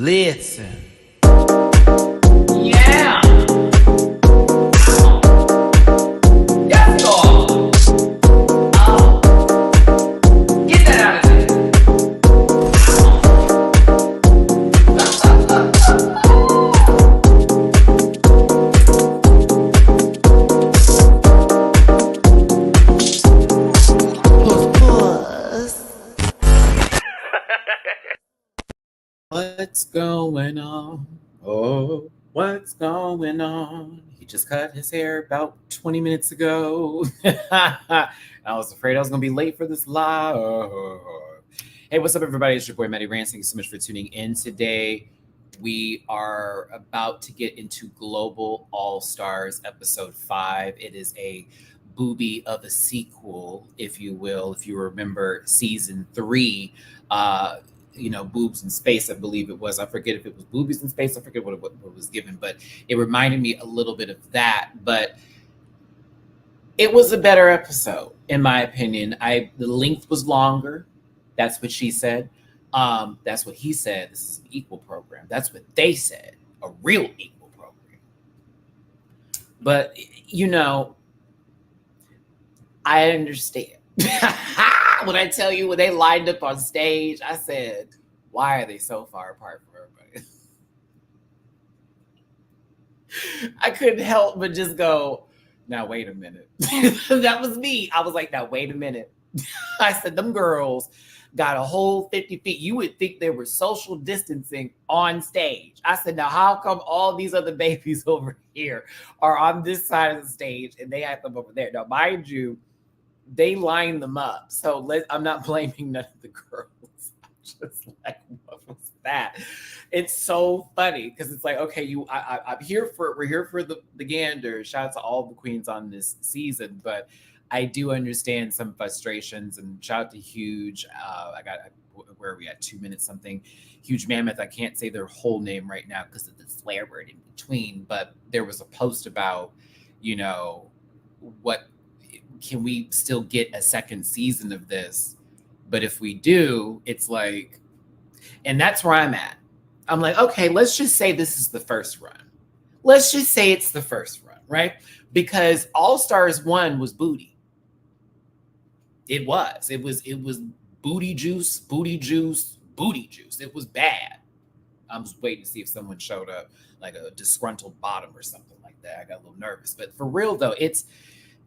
Listen. Yeah. Yes, Lord. Oh. Get that out of there. What's going on? Oh, what's going on? He just cut his hair about 20 minutes ago. I was afraid I was going to be late for this live. Hey, what's up, everybody? It's your boy, Matty-Rants. Thank you so much for tuning in today. We are about to get into Global All-Stars Episode 5. It is a booby of a sequel, if you will. If you remember Season 3, boobs in space, I believe it was. I forget if it was boobies in space. I forget what was given, but it reminded me a little bit of that. But it was a better episode, in my opinion. The length was longer. That's what she said. That's what he said. This is an equal program. That's what they said. A real equal program. But, I understand. When I tell you when they lined up on stage, I said, why are they so far apart from everybody? I couldn't help but just go, now wait a minute. That was me. I was like, now wait a minute. I said, them girls got a whole 50 feet. You would think they were social distancing on stage. I said, now how come all these other babies over here are on this side of the stage and they have them over there? Now, mind you, they lined them up. So I'm not blaming none of the girls. I'm just like, what was that? It's so funny because it's like, okay, we're here for the gander. Shout out to all the queens on this season, but I do understand some frustrations, and shout out to Huge. Where are we at? 2 minutes something. Huge Mammoth. I can't say their whole name right now because of the swear word in between, but there was a post about, what can we still get a second season of this? But if we do, it's like, and that's where I'm at. I'm like, okay, let's just say this is the first run. Let's just say it's the first run, right? Because All Stars 1 was booty. It was booty juice, booty juice, booty juice. It was bad. I'm just waiting to see if someone showed up, like a disgruntled bottom or something like that. I got a little nervous, but for real though,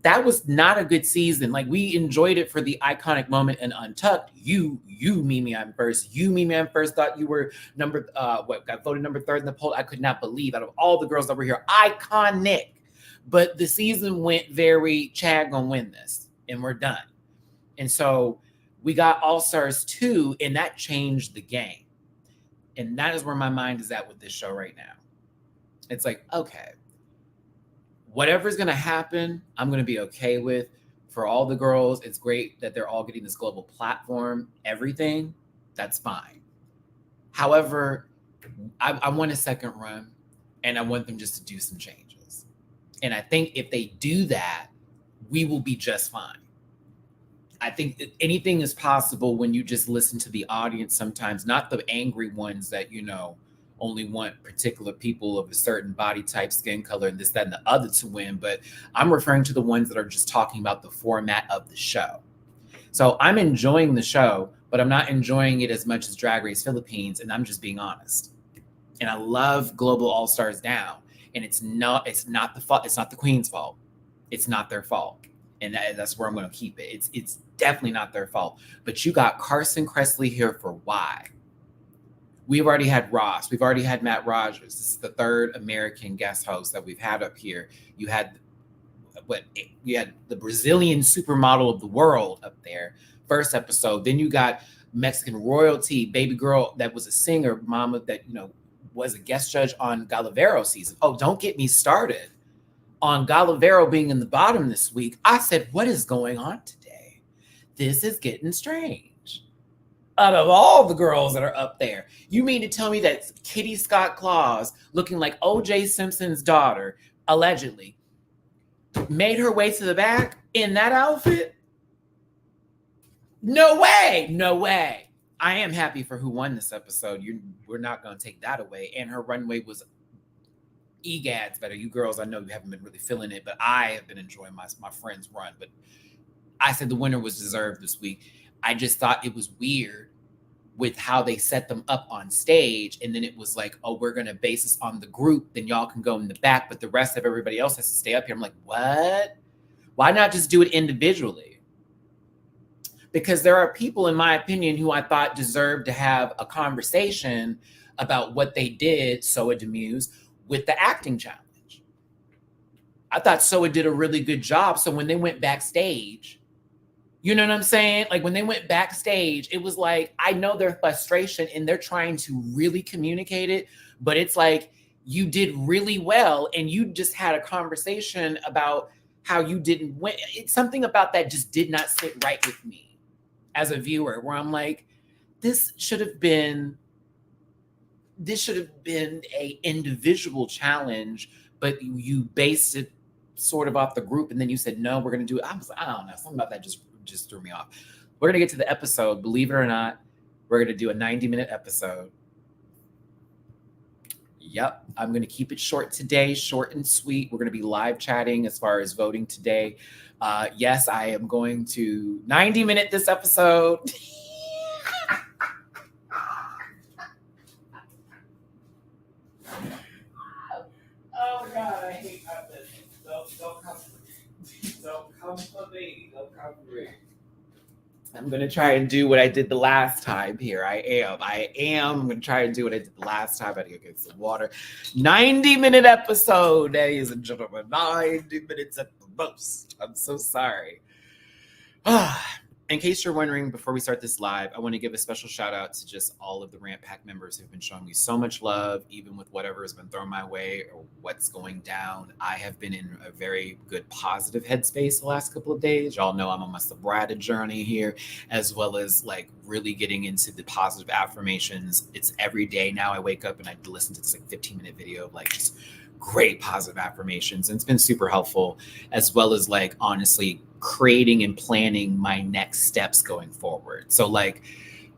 that was not a good season. Like, we enjoyed it for the iconic moment in Untucked. You, Mimi, I'm first. You, Mimi, I'm first. Thought you were got voted number 3rd in the poll. I could not believe, out of all the girls that were here, iconic. But the season went very, Chad gonna win this, and we're done. And so we got All Stars 2, and that changed the game. And that is where my mind is at with this show right now. It's like, okay, whatever's going to happen, I'm going to be okay with. For all the girls, it's great that they're all getting this global platform, everything. That's fine. However, I want a second run, and I want them just to do some changes. And I think if they do that, we will be just fine. I think that anything is possible when you just listen to the audience sometimes, not the angry ones that, only want particular people of a certain body type, skin color, and this, that, and the other to win. But I'm referring to the ones that are just talking about the format of the show. So I'm enjoying the show, but I'm not enjoying it as much as Drag Race Philippines. And I'm just being honest. And I love Global All Stars Down. And it's not the fault. It's not the Queen's fault. It's not their fault. And that's where I'm going to keep it. It's definitely not their fault. But you got Carson Kressley here for why? We've already had Ross. We've already had Matt Rogers. This is the 3rd American guest host that we've had up here. You had the Brazilian supermodel of the world up there, first episode. Then you got Mexican royalty, baby girl that was a singer, mama that, was a guest judge on Galavero season. Oh, don't get me started on Galavero being in the bottom this week. I said, what is going on today? This is getting strange. Out of all the girls that are up there, you mean to tell me that Kitty Scott Claus, looking like O.J. Simpson's daughter, allegedly, made her way to the back in that outfit? No way. I am happy for who won this episode. We're not going to take that away. And her runway was egads better. You girls, I know you haven't been really feeling it, but I have been enjoying my friend's run. But I said the winner was deserved this week. I just thought it was weird with how they set them up on stage. And then it was like, oh, we're going to base this on the group. Then y'all can go in the back, but the rest of everybody else has to stay up here. I'm like, what? Why not just do it individually? Because there are people, in my opinion, who I thought deserved to have a conversation about what they did, Soa Demuse, with the acting challenge. I thought Soa did a really good job. So when they went backstage, you know what I'm saying? Like when they went backstage, it was like, I know their frustration and they're trying to really communicate it, but it's like, you did really well and you just had a conversation about how you didn't win. It's something about that just did not sit right with me as a viewer, where I'm like, this should have been a individual challenge, but you based it sort of off the group, and then you said, no, we're going to do it. I don't know. Something about that just threw me off. We're going to get to the episode. Believe it or not, we're going to do a 90-minute episode. Yep. I'm going to keep it short today, short and sweet. We're going to be live chatting as far as voting today. Yes, I am going to 90-minute this episode. Oh God, I hate my business. Don't come for me. Don't come for me. Don't come for me. I'm going to try and do what I did the last time here. I am. I'm going to try and do what I did the last time. I got to get some water. 90-minute episode, ladies and gentlemen. 90 minutes at the most. I'm so sorry. In case you're wondering, before we start this live, I want to give a special shout out to just all of the Rant Pack members who've been showing me so much love, even with whatever has been thrown my way or what's going down. I have been in a very good positive headspace the last couple of days. Y'all know I'm on my sobriety journey here, as well as like really getting into the positive affirmations. It's every day now I wake up and I listen to this like 15-minute video of like just great positive affirmations. And it's been super helpful, as well as like honestly creating and planning my next steps going forward. So like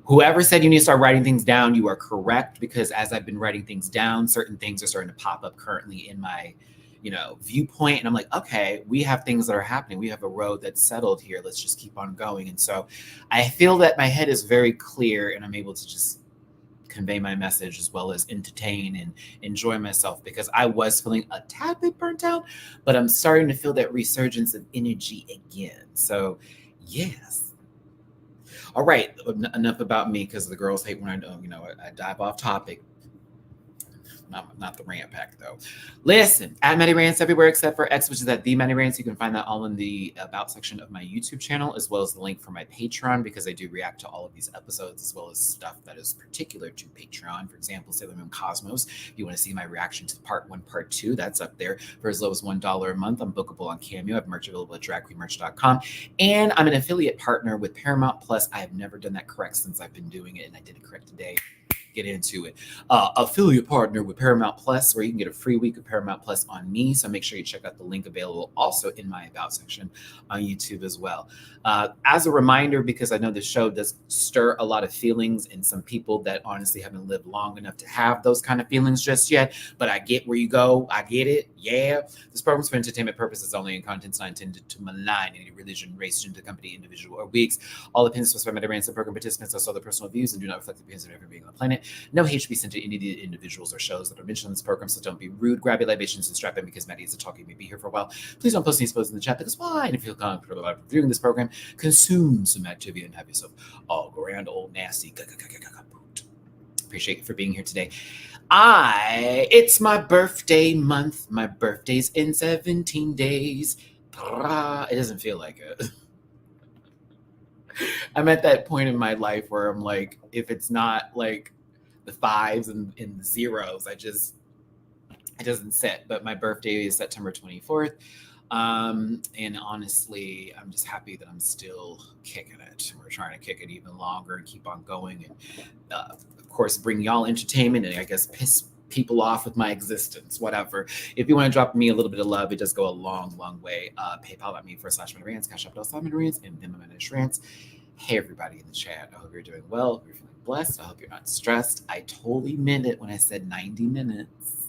whoever said you need to start writing things down, you are correct, because as I've been writing things down, certain things are starting to pop up currently in my, viewpoint. And I'm like, okay, we have things that are happening. We have a road that's settled here. Let's just keep on going. And so I feel that my head is very clear and I'm able to just convey my message as well as entertain and enjoy myself, because I was feeling a tad bit burnt out, but I'm starting to feel that resurgence of energy again. So yes. All right. Enough about me, because the girls hate when I dive off topic. Not the Rant Pack though. Listen, at MattyRants everywhere except for X, which is at the MattyRants. You can find that all in the about section of my YouTube channel, as well as the link for my Patreon, because I do react to all of these episodes, as well as stuff that is particular to Patreon. For example, Sailor Moon Cosmos. If you want to see my reaction to part 1, part 2, that's up there for as low as $1 a month. I'm bookable on Cameo. I have merch available at dragqueenmerch.com. And I'm an affiliate partner with Paramount Plus. I have never done that correct since I've been doing it, and I did it correct today. Get into it. Affiliate partner with Paramount Plus, where you can get a free week of Paramount Plus on me. So make sure you check out the link available also in my about section on YouTube as well. As a reminder, because I know the show does stir a lot of feelings in some people that honestly haven't lived long enough to have those kind of feelings just yet, but I get where you go. I get it. Yeah. This program is for entertainment purposes only, and content's not intended to malign any religion, race, gender, company, individual, or weeks. All opinions expressed by MattyRants and program participants are their personal views and do not reflect the opinions of every being on the planet. No hate should be sent to any of the individuals or shows that are mentioned in this program, so don't be rude, grab your libations, and strap in, because Matty is a talking, may be here for a while. Please don't post any spells in the chat, because why? And if you feel comfortable about reviewing this program, consume some activity and have yourself all grand old nasty. Appreciate you for being here today. It's my birthday month. My birthday's in 17 days. It doesn't feel like it. I'm at that point in my life where I'm like, if it's not like the 5s and the 0s, it doesn't sit. But my birthday is September 24th. And honestly, I'm just happy that I'm still kicking it. We're trying to kick it even longer and keep on going. And of course, bring y'all entertainment and I guess piss people off with my existence, whatever. If you want to drop me a little bit of love, it does go a long, long way. PayPal.me/MattyRants, Cash App.MattyRants, and Venmo MattyRants. Hey, everybody in the chat. I hope you're doing well. I hope you're feeling blessed. I hope you're not stressed. I totally meant it when I said 90 minutes.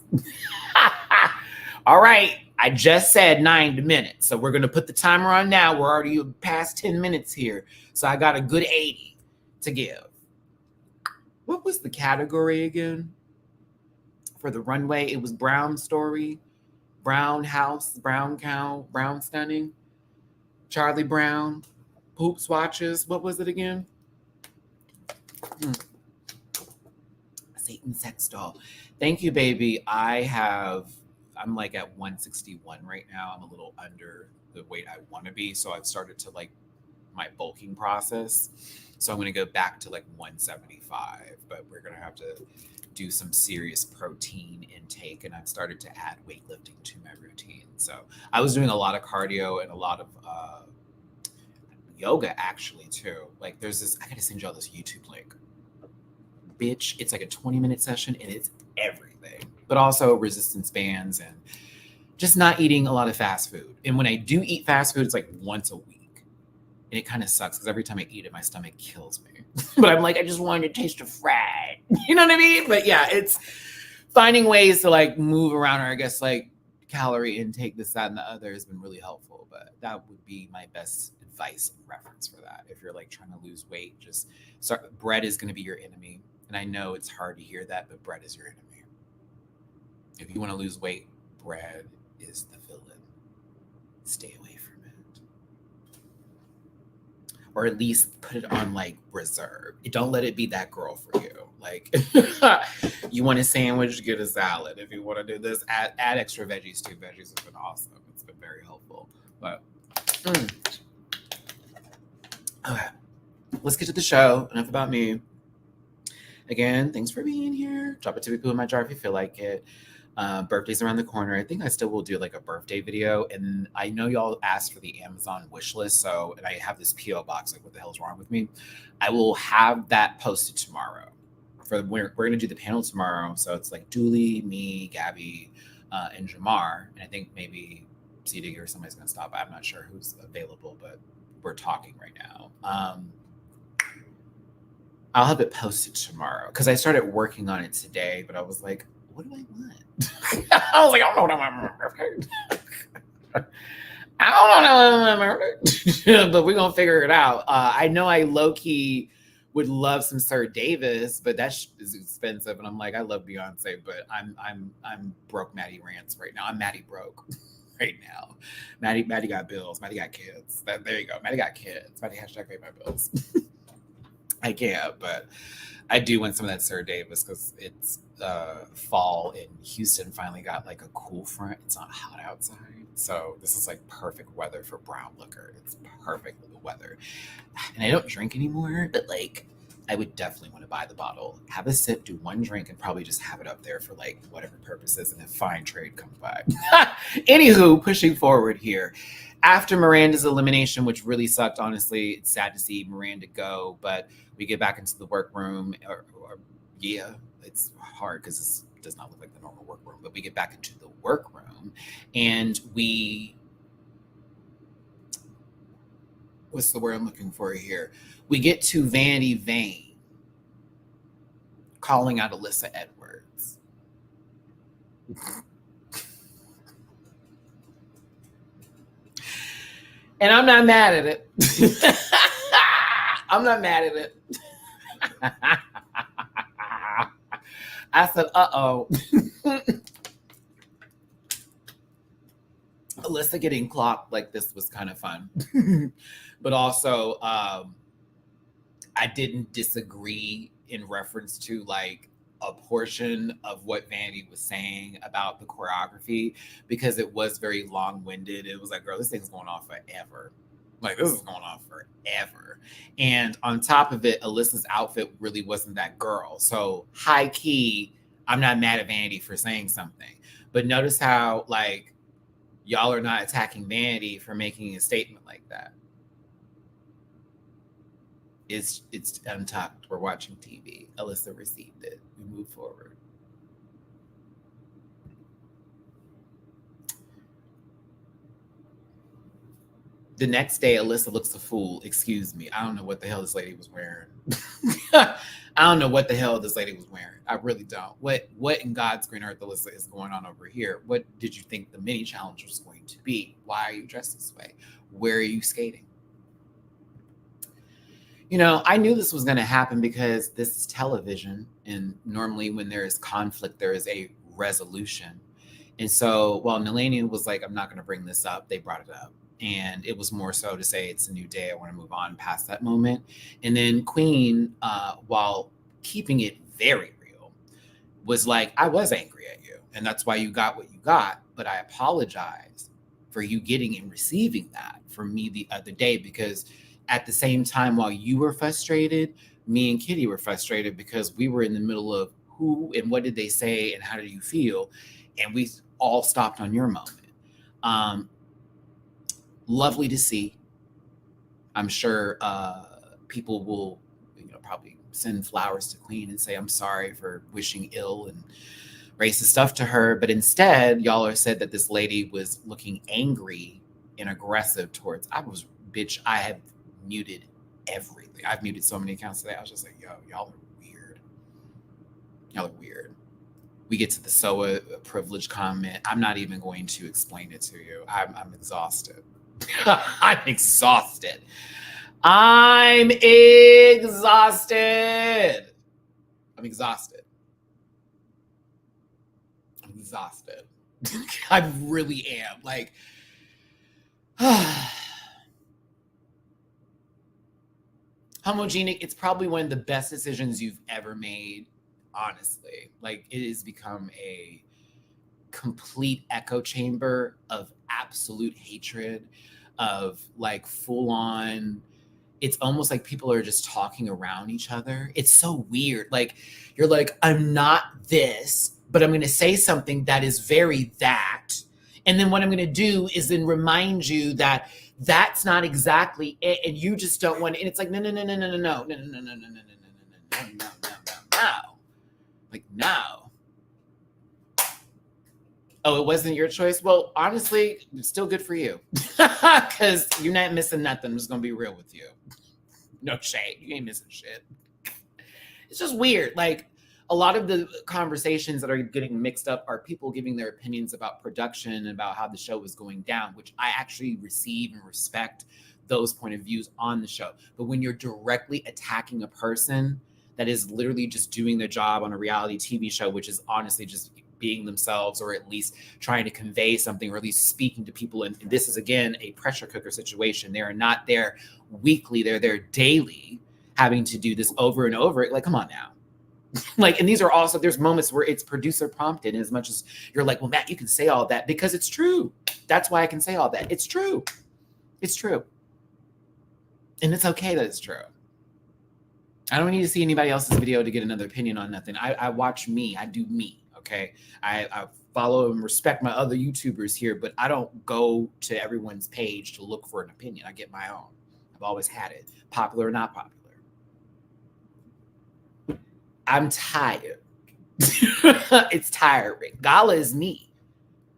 All right. I just said 90 minutes. So we're going to put the timer on now. We're already past 10 minutes here. So I got a good 80 to give. What was the category again for the runway? It was Brown Story, Brown House, Brown Cow, Brown Stunning, Charlie Brown, Poop Swatches. What was it again? Satan Sex Doll. Thank you, baby. I'm like at 161 right now. I'm a little under the weight I want to be. So I've started to like my bulking process. So I'm going to go back to like 175, but we're going to have to do some serious protein intake. And I've started to add weightlifting to my routine. So I was doing a lot of cardio and a lot of yoga actually too. Like there's this, I got to send y'all this YouTube link. Bitch, it's like a 20-minute session and it's everything, but also resistance bands and just not eating a lot of fast food. And when I do eat fast food, it's like once a week. And it kind of sucks because every time I eat it, my stomach kills me. But I'm like, I just wanted to taste of fried. You know what I mean? But yeah, it's finding ways to like move around, or I guess like calorie intake, this, that, and the other has been really helpful. But that would be my best advice and reference for that. If you're like trying to lose weight, just start. Bread is going to be your enemy. And I know it's hard to hear that, but bread is your enemy. If you want to lose weight, bread is the villain. Stay away from it. Or at least put it on like reserve. Don't let it be that girl for you. Like, you want a sandwich, get a salad. If you want to do this, add extra veggies too. Veggies have been awesome. It's been very helpful. But, okay. Let's get to the show. Enough about me. Again, thanks for being here. Drop a tippy poo in my jar if you feel like it. Birthday's around the corner. I think I still will do like a birthday video. And I know y'all asked for the Amazon wish list. So, and I have this P.O. box. Like, what the hell's wrong with me? I will have that posted tomorrow. We're going to do the panel tomorrow. So it's like Dooley, me, Gabby, and Jamar. And I think maybe CD or somebody's going to stop by. I'm not sure who's available, but we're talking right now. I'll have it posted tomorrow because I started working on it today, but I was like, what do I want? I was like, I don't know what I'm I don't know, but we're going to figure it out. I know I low-key would love some Sir Davis, but that is expensive. And I'm like, I love Beyonce, but I'm broke Matty-Rants right now. I'm Matty broke right now. Matty got bills. Matty got kids. There you go. Matty got kids. Matty # pay my bills. I can't, but I do want some of that Sir Davis because it's fall in Houston. Finally got like a cool front. It's not hot outside, so this is like perfect weather for brown liquor. It's perfect weather, and I don't drink anymore, but like I would definitely want to buy the bottle, have a sip, do one drink, and probably just have it up there for like whatever purposes, and if fine trade comes by. Anywho, pushing forward here. After Miranda's elimination, which really sucked, honestly, it's sad to see Miranda go, but we get back into the workroom, yeah, it's hard because it does not look like the normal workroom, but we get back into the workroom and what's the word I'm looking for here? We get to Vanity Vane calling out Alyssa Edwards. And I'm not mad at it. I'm not mad at it. I said, uh-oh. Alyssa getting clocked like this was kind of fun. But also, I didn't disagree in reference to like a portion of what Vanity was saying about the choreography because it was very long-winded. It was like, girl, this thing's going on forever. Like, this is going on forever. And on top of it, Alyssa's outfit really wasn't that girl. So high key, I'm not mad at Vanity for saying something. But notice how, like, y'all are not attacking Vanity for making a statement like that. It's untucked. We're watching TV. Alyssa received it. We move forward. The next day, Alyssa looks a fool. Excuse me. I don't know what the hell this lady was wearing. I don't know what the hell this lady was wearing. I really don't. What in God's green earth, Alyssa, is going on over here? What did you think the mini challenge was going to be? Why are you dressed this way? Where are you skating? You know, I knew this was going to happen because this is television. And normally when there is conflict, there is a resolution. And so while Nalani was like, I'm not going to bring this up, they brought it up. And it was more so to say, it's a new day. I want to move on past that moment. And then Queen, while keeping it very real, was like, I was angry at you. And that's why you got what you got. But I apologize for you getting and receiving that from me the other day. Because at the same time, while you were frustrated, me and Kitty were frustrated because we were in the middle of who and what did they say and how do you feel? And we all stopped on your moment. Lovely to see. I'm sure people will, probably send flowers to Queen and say, I'm sorry for wishing ill and racist stuff to her. But instead, y'all are said that this lady was looking angry and aggressive towards, bitch, I have muted everything. I've muted so many accounts today. I was just like, yo, y'all are weird. Y'all are weird. We get to the SOA privilege comment. I'm not even going to explain it to you. I'm exhausted. I'm exhausted. I'm exhausted. I'm exhausted. I'm exhausted. I really am. Like, homogenic, it's probably one of the best decisions you've ever made, honestly. Like, it has become a complete echo chamber of absolute hatred, of like full on, it's almost like people are just talking around each other. It's so weird. Like, you're like, I'm not this, but I'm going to say something that is very that. And then what I'm going to do is then remind you that that's not exactly it. And you just don't want it. And it's like, no. Like, no. Oh, it wasn't your choice? Well, honestly, it's still good for you. Because you're not missing nothing. I'm just going to be real with you. No shade. You ain't missing shit. It's just weird. Like, a lot of the conversations that are getting mixed up are people giving their opinions about production and about how the show is going down, which I actually receive and respect those point of views on the show. But when you're directly attacking a person that is literally just doing their job on a reality TV show, which is honestly just being themselves, or at least trying to convey something, or at least speaking to people. And this is, again, a pressure cooker situation. They are not there weekly. They're there daily, having to do this over and over. Like, come on now. Like, and these are also, there's moments where it's producer prompted, as much as you're like, well, Matt, you can say all that because it's true. That's why I can say all that. It's true. It's true. And it's okay that it's true. I don't need to see anybody else's video to get another opinion on nothing. I watch me. I do me. Okay. I follow and respect my other YouTubers here, but I don't go to everyone's page to look for an opinion. I get my own. I've always had it, popular or not popular. I'm tired. It's tiring. Gala is me.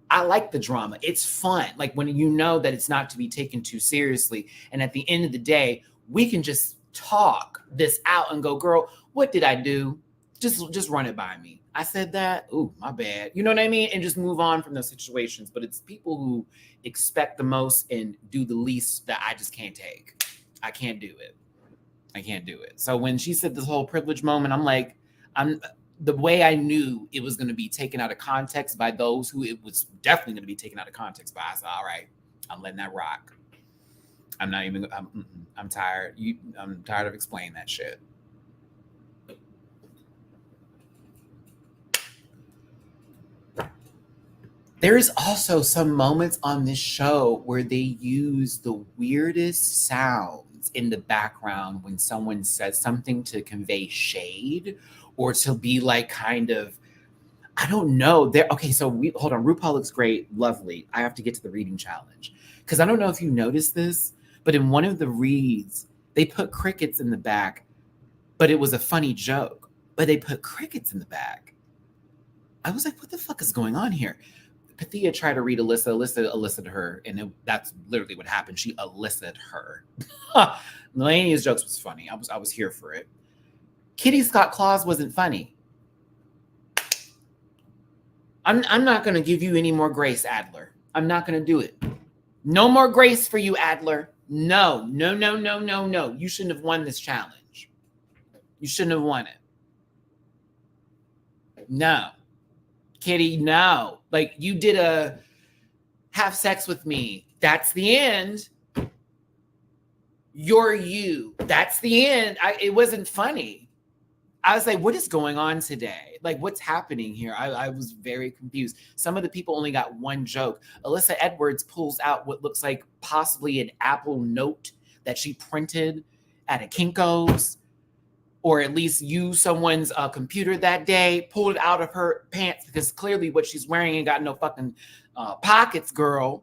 I like the drama. It's fun. Like, when you know that it's not to be taken too seriously. And at the end of the day, we can just talk this out and go, girl, what did I do? Just run it by me. I said that. Ooh, my bad. You know what I mean? And just move on from those situations. But it's people who expect the most and do the least that I just can't take. I can't do it. I can't do it. So when she said this whole privilege moment, I'm like, the way I knew it was going to be taken out of context by those who it was definitely going to be taken out of context by. I said, all right, I'm letting that rock. I'm tired. I'm tired of explaining that shit. There is also some moments on this show where they use the weirdest sounds in the background when someone says something to convey shade, or to be like, kind of, I don't know. Okay, so hold on. RuPaul looks great, lovely. I have to get to the reading challenge, because I don't know if you noticed this, but in one of the reads, they put crickets in the back, but it was a funny joke. But they put crickets in the back. I was like, what the fuck is going on here? Pathia tried to read Alyssa. Alyssa elicited her, and that's literally what happened. She elicited her. Melania's jokes was funny. I was here for it. Kitty Scott Claus wasn't funny. I'm not going to give you any more grace, Adler. I'm not going to do it. No more grace for you, Adler. No. You shouldn't have won this challenge. You shouldn't have won it. No. Kitty, no. Like, you did a have sex with me. That's the end. You're you. That's the end. It wasn't funny. I was like, what is going on today? Like, what's happening here? I was very confused. Some of the people only got one joke. Alyssa Edwards pulls out what looks like possibly an Apple Note that she printed at a Kinko's, or at least used someone's computer that day, pulled it out of her pants, because clearly what she's wearing ain't got no fucking pockets, girl.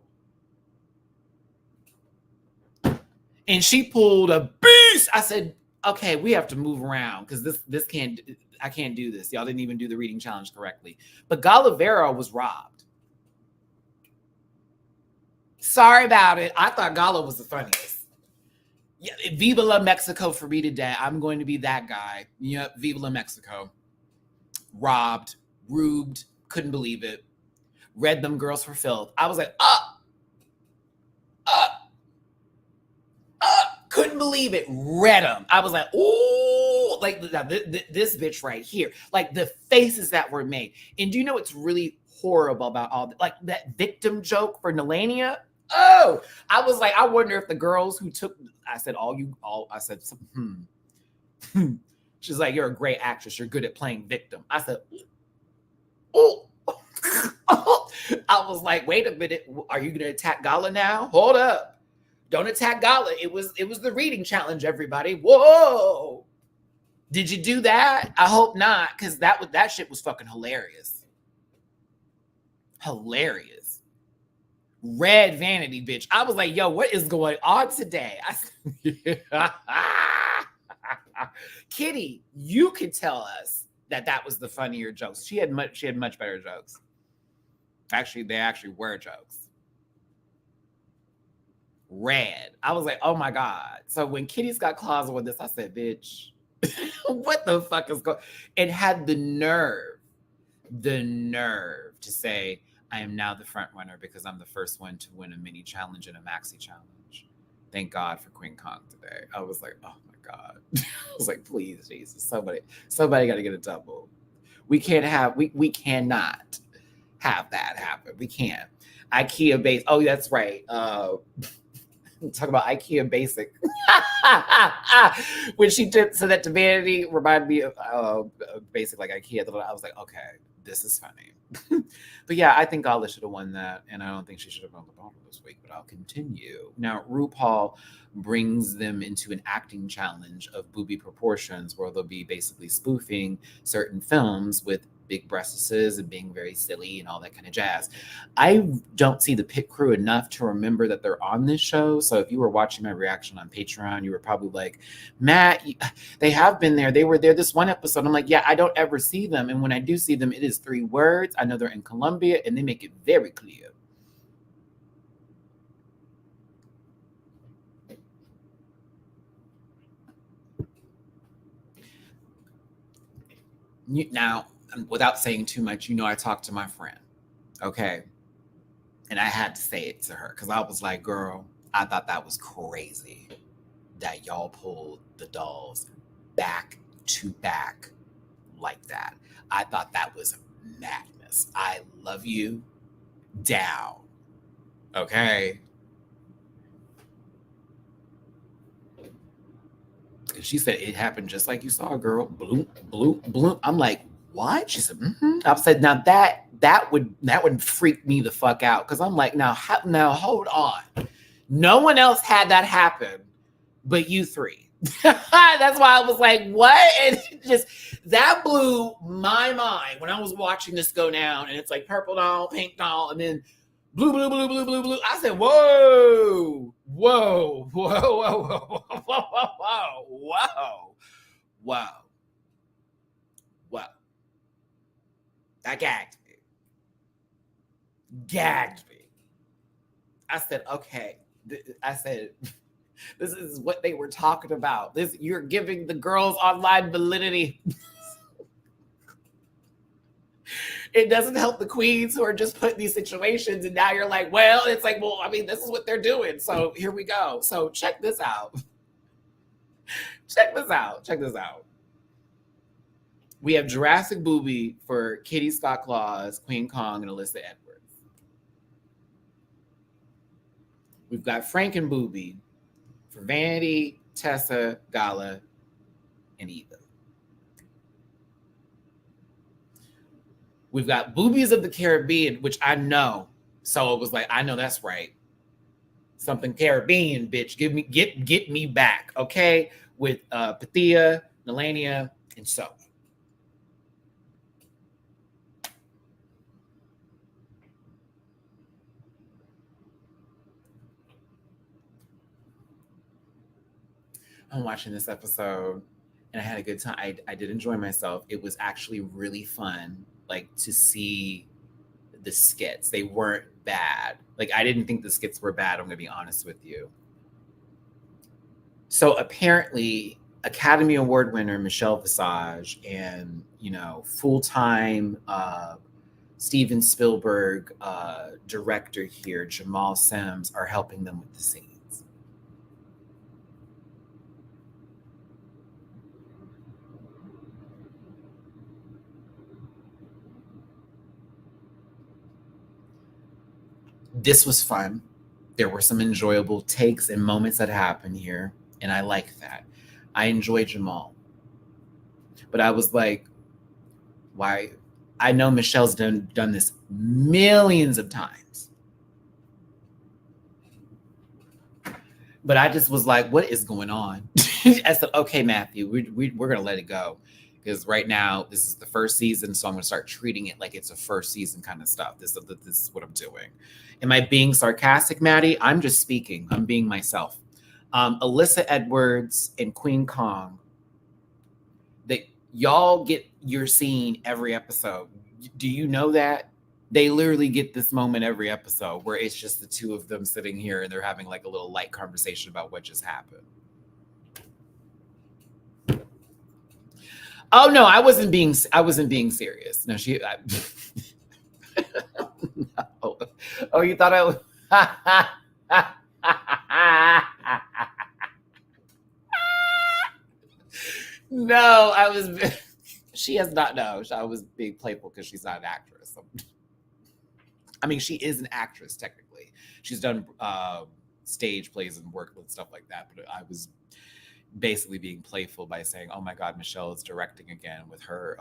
And she pulled a beast. I said, okay, we have to move around, because I can't do this. Y'all didn't even do the reading challenge correctly. But Galavera was robbed. Sorry about it. I thought Gala was the funniest. Yeah, Viva la Mexico for me today. I'm going to be that guy. Yep, Viva la Mexico. Robbed, rubed, couldn't believe it. Read them girls for filth. I was like, couldn't believe it. Read them. I was like, ooh, like this bitch right here. Like the faces that were made. And do you know what's really horrible about all that? Like that victim joke for Nelania? Oh, I was like, I wonder if the girls who took, I said, I said, She's like, you're a great actress. You're good at playing victim. I said, oh. I was like, wait a minute. Are you going to attack Gala now? Hold up. Don't attack Gala. It was the reading challenge, everybody. Whoa. Did you do that? I hope not, because that shit was fucking hilarious. Hilarious. Red vanity, bitch. I was like, yo, what is going on today? Kitty, you could tell us that was the funnier jokes. She had much better jokes. Actually, they actually were jokes. Red. I was like, oh my God. So when Kitty's got claws with this, I said, bitch, what the fuck is going? It had the nerve to say, I am now the front runner because I'm the first one to win a mini challenge and a maxi challenge. Thank God for Queen Kong today. I was like, oh my God. I was like, please, Jesus, somebody got to get a double. We cannot have that happen. We can't. IKEA base. Oh, that's right. Talk about IKEA basic. When she did so that to Vanity reminded me of basic like IKEA. I was like, okay, this is funny. But yeah, I think Gala should have won that, and I don't think she should have won the bottle this week, but I'll continue. Now, RuPaul brings them into an acting challenge of booby proportions, where they'll be basically spoofing certain films with big breasts and being very silly and all that kind of jazz. I don't see the pit crew enough to remember that they're on this show. So if you were watching my reaction on Patreon, you were probably like, Matt, they have been there. They were there this one episode. I'm like, yeah, I don't ever see them. And when I do see them, it is 3 words. I know they're in Colombia, and they make it very clear. Now, without saying too much, I talked to my friend, okay? And I had to say it to her, because I was like, girl, I thought that was crazy that y'all pulled the dolls back to back like that. I thought that was madness. I love you down, okay? And she said, it happened just like you saw, girl. Bloop, bloop, bloop. I'm like, what? She said, mm-hmm. I said, now that would freak me the fuck out. Because I'm like, now hold on. No one else had that happen but you 3. That's why I was like, what? And that blew my mind when I was watching this go down. And it's like purple doll, pink doll, and then blue, blue, blue, blue, blue, blue. I said, whoa, whoa, whoa, whoa, whoa, whoa, whoa, whoa, whoa, whoa. That gagged me. gagged me. I said, okay. I said, this is what they were talking about. You're giving the girls online validity. It doesn't help the queens who are just put in these situations. And now you're like, well, it's like, well, I mean, this is what they're doing. So here we go. So check this out. Check this out. We have Jurassic Booby for Kitty Scott Claus, Queen Kong, and Alyssa Edwards. We've got Franken Booby for Vanity, Tessa, Gala, and Eva. We've got Boobies of the Caribbean, which I know. So it was like, I know that's right. Something Caribbean, bitch. Get me back, okay? With Pathia, Nelania, and so. I'm watching this episode and I had a good time. I did enjoy myself. It was actually really fun, like, to see the skits. They weren't bad. Like, I didn't think the skits were bad. I'm going to be honest with you. So apparently, Academy Award winner Michelle Visage and, full-time Steven Spielberg director here, Jamal Sims, are helping them with the scenes. This was fun. There were some enjoyable takes and moments that happened here, and I like that. I enjoy Jamal. But I was like, why? I know Michelle's done this millions of times. But I just was like, what is going on? I said, okay, Matthew, we're going to let it go. Because right now, this is the first season, so I'm going to start treating it like it's a first season kind of stuff. This is what I'm doing. Am I being sarcastic, Maddie? I'm just speaking. I'm being myself. Alyssa Edwards and Queen Kong, y'all get your scene every episode. Do you know that? They literally get this moment every episode where it's just the two of them sitting here and they're having like a little light conversation about what just happened. Oh no, I wasn't being serious. No, no. Oh, you thought I was No, I was she has not know. I was being playful because she's not an actress. I mean, she is an actress technically. She's done stage plays and work with stuff like that, but I was basically being playful by saying, oh my God, Michelle is directing again with her,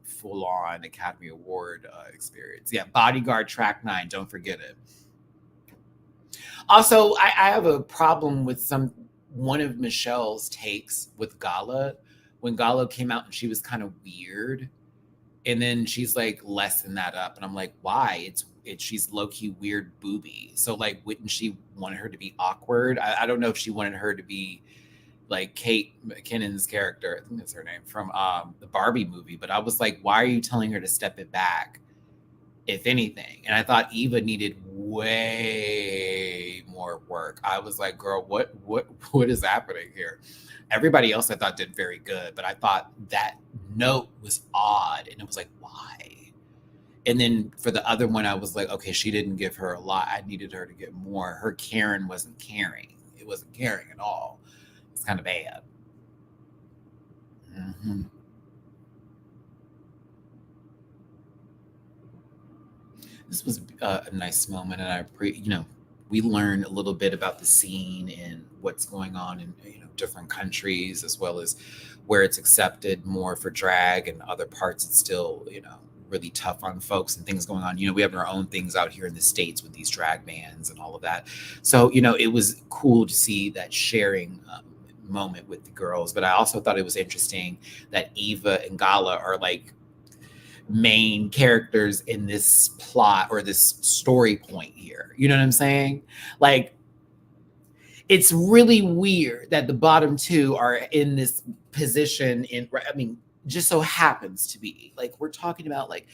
full-on Academy Award experience. Yeah, Bodyguard Track 9, don't forget it. Also, I have a problem with one of Michelle's takes with Gala. When Gala came out and she was kind of weird, and then she's like lessen that up, and I'm like, why? She's low-key weird booby. So like, wouldn't she want her to be awkward? I don't know if she wanted her to be like Kate McKinnon's character, I think that's her name, from the Barbie movie. But I was like, why are you telling her to step it back, if anything? And I thought Eva needed way more work. I was like, girl, what is happening here? Everybody else I thought did very good, but I thought that note was odd. And it was like, why? And then for the other one, I was like, okay, she didn't give her a lot. I needed her to get more. Her Karen wasn't caring. It wasn't caring at all. It's kind of bad. Mm-hmm. This was a nice moment, and we learned a little bit about the scene and what's going on in different countries, as well as where it's accepted more for drag, and other parts it's still really tough on folks and things going on. We have our own things out here in the States with these drag bans and all of that. So it was cool to see that sharing moment with the girls. But I also thought it was interesting that Eva and Gala are like main characters in this plot or this story point here. You know what I'm saying? Like, it's really weird that the bottom two are in this position just so happens to be like, we're talking about like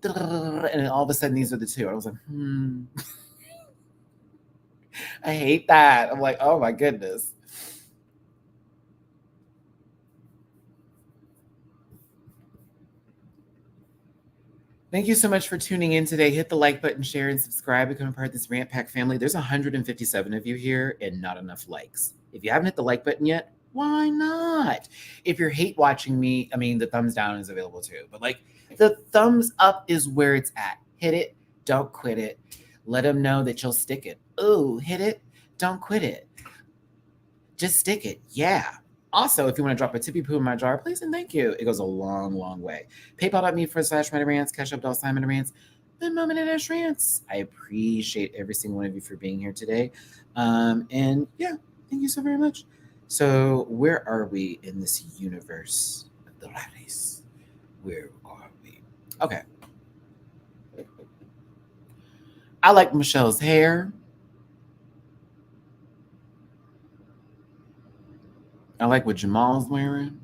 And then all of a sudden these are the two. I was like, I hate that. I'm like, oh my goodness. Thank you so much for tuning in today. Hit the like button, share, and subscribe. Become a part of this Rant Pack family. There's 157 of you here and not enough likes. If you haven't hit the like button yet, why not? If you're hate watching me, I mean, the thumbs down is available too. But like the thumbs up is where it's at. Hit it, don't quit it. Let them know that you'll stick it. Oh, hit it, don't quit it. Just stick it. Yeah. Also, if you want to drop a tippy poo in my jar, please and thank you. It goes a long, long way. PayPal.me/MattyRants, Cash App $MattyRants, Venmo MattyRants. I appreciate every single one of you for being here today. And yeah, thank you so very much. So, where are we in this universe of the rabbits? Where are we? Okay. I like Michelle's hair. I like what Jamal's wearing.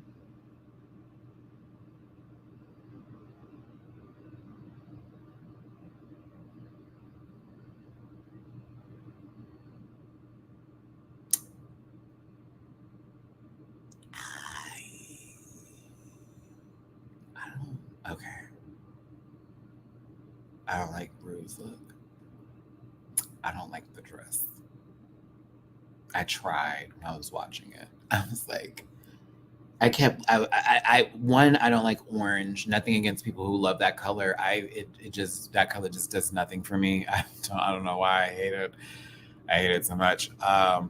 I don't. Okay. I don't like Rue's look. I don't like the dress. I tried when I was watching it. I was like, I don't like orange. Nothing against people who love that color. It just, that color just does nothing for me. I don't know why I hate it. I hate it so much. I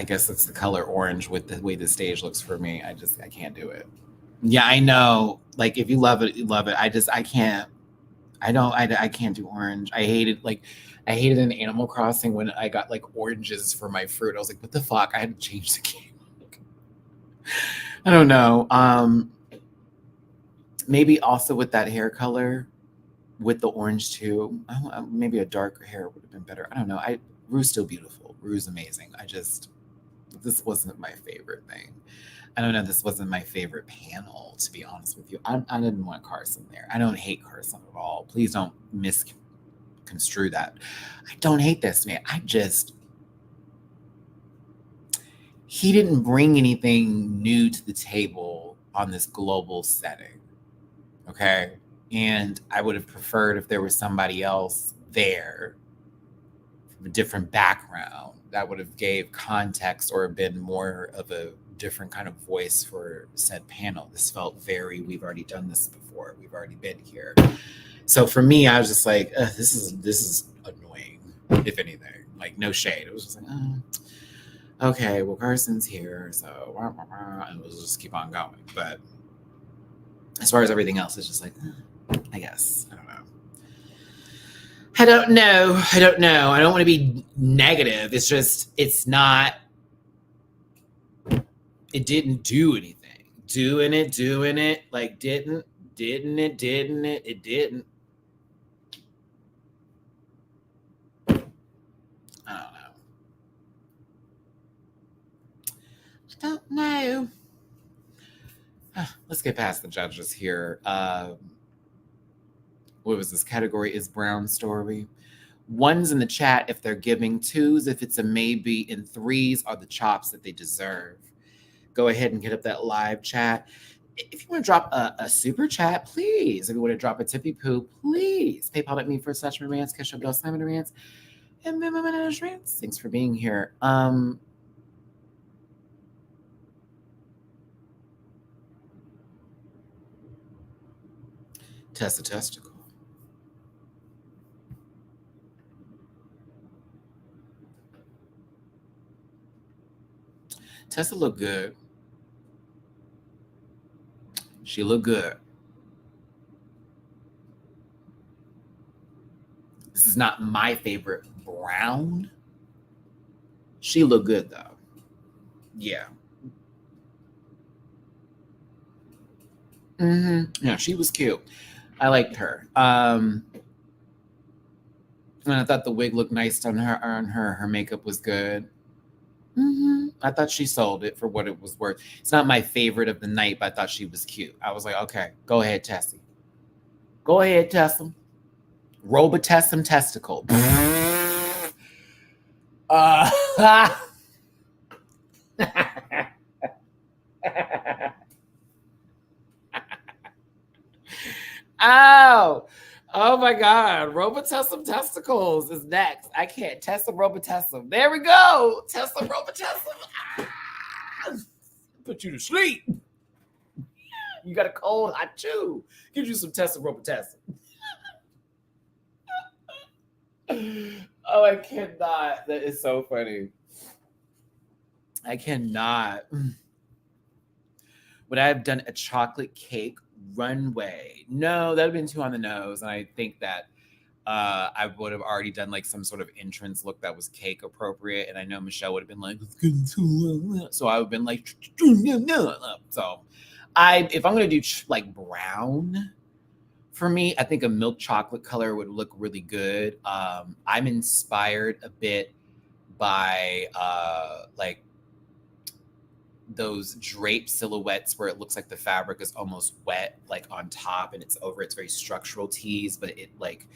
guess it's the color orange with the way the stage looks for me. I can't do it. Yeah, I know. Like if you love it, you love it. I can't. I can't do orange. I hated in Animal Crossing when I got like oranges for my fruit. I was like, what the fuck? I had to change the game. I don't know. Maybe also with that hair color, with the orange too. Maybe a darker hair would have been better. I don't know. Rue's still beautiful. Rue's amazing. This wasn't my favorite thing. I don't know. This wasn't my favorite panel, to be honest with you. I didn't want Carson there. I don't hate Carson at all. Please don't misconstrue that. I don't hate this man. He didn't bring anything new to the table on this global setting. Okay. And I would have preferred if there was somebody else there from a different background that would have gave context or been more of a different kind of voice for said panel. This felt very, we've already done this before. We've already been here. So for me, I was just like, this is annoying, if anything. Like no shade. It was just like, okay, well Carson's here, so and we'll just keep on going. But as far as everything else, it's just like, I guess. I don't know. I don't know. I don't want to be negative. It's just, it's not, it didn't do anything. Doing it, like didn't it, it didn't. I don't know. Let's get past the judges here. What was this category? Is Brown story? Ones in the chat if they're giving, twos if it's a maybe, and threes are the chops that they deserve. Go ahead and get up that live chat. If you want to drop a super chat, please. If you want to drop a tippy poo, please. PayPal.me/MattyRants, Cash App $MattyRants, and MattyRants. Thanks for being here. Test a testicle. Tessa looked good. She looked good. This is not my favorite brown. She looked good though. Yeah. Yeah, she was cute. I liked her. And I thought the wig looked nice on her. Her makeup was good. I thought she sold it for what it was worth. It's not my favorite of the night, but I thought she was cute. I was like, okay, go ahead, Tessie. Go ahead, Tessie. Robotessim testicle. uh, oh, oh my God. Robotessim testicles is next. I can't. Tessa Robotessim. There we go. Tessa Robotessim. Ah, put you to sleep. You got a cold, hot chew. Give you some Tessa Robotessim. Oh, I cannot. That is so funny. I cannot. Would I have done a chocolate cake runway? No, that would have been too on the nose. And I think that I would have already done like some sort of entrance look that was cake appropriate. And I know Michelle would have been like, so I would have been like, so if I'm going to do like brown, for me, I think a milk chocolate color would look really good. I'm inspired a bit by like those drape silhouettes where it looks like the fabric is almost wet, like on top, and it's over. It's very structural tees, but it like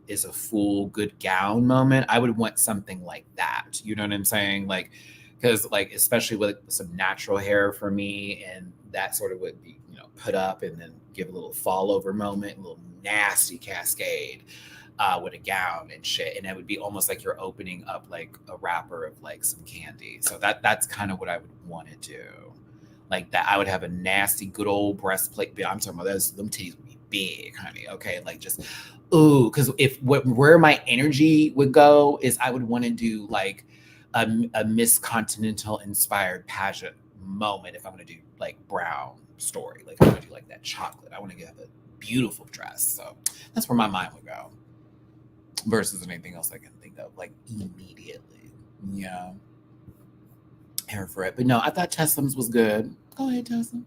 is a full good gown moment. I would want something like that. You know what I'm saying? Like, because like especially with some natural hair for me, and that sort of would be put up and then give a little fall over moment, a little nasty cascade with a gown and shit, and it would be almost like you're opening up like a wrapper of like some candy. So that's kind of what I would want to do. Like that, I would have a nasty, good old breastplate. I'm talking about those. Them titties would be big, honey. Okay, like just ooh, because where my energy would go is I would want to do like a Miss Continental inspired pageant moment if I'm gonna do like brown story. Like I'm gonna do like that chocolate. I want to get a beautiful dress. So that's where my mind would go versus anything else I can think of like immediately. Yeah. Hair for it. But no, I thought Teslam's was good. Go ahead, Teslam.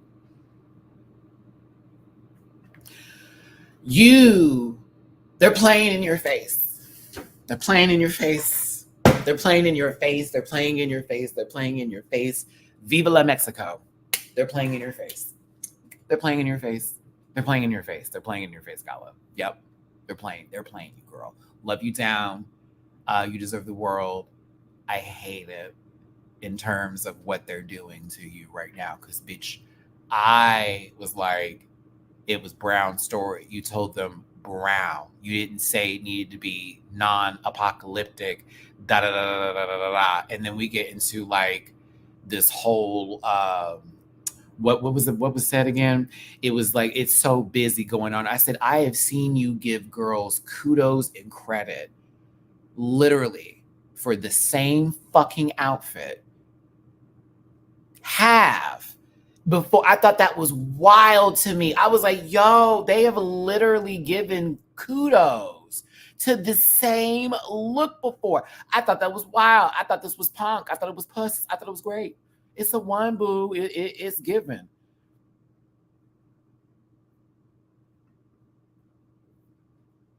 They're playing in your face. They're playing in your face. They're playing in your face. They're playing in your face. They're playing in your face. Viva la Mexico. They're playing in your face. They're playing in your face. They're playing in your face. They're playing in your face, Gala. Yep. They're playing you, girl. Love you down. You deserve the world. I hate it in terms of what they're doing to you right now. Because, bitch, I was like, it was Brown's story. You told them brown. You didn't say it needed to be non-apocalyptic, da da da da da da da. And then we get into like this whole what was said again? It was like it's so busy going on. I said, I have seen you give girls kudos and credit literally for the same fucking outfit have before. I thought that was wild to me. I was like, yo, they have literally given kudos to the same look before. I thought that was wild. I thought this was punk. I thought it was puss. I thought it was great. It's a one, boo. It's given.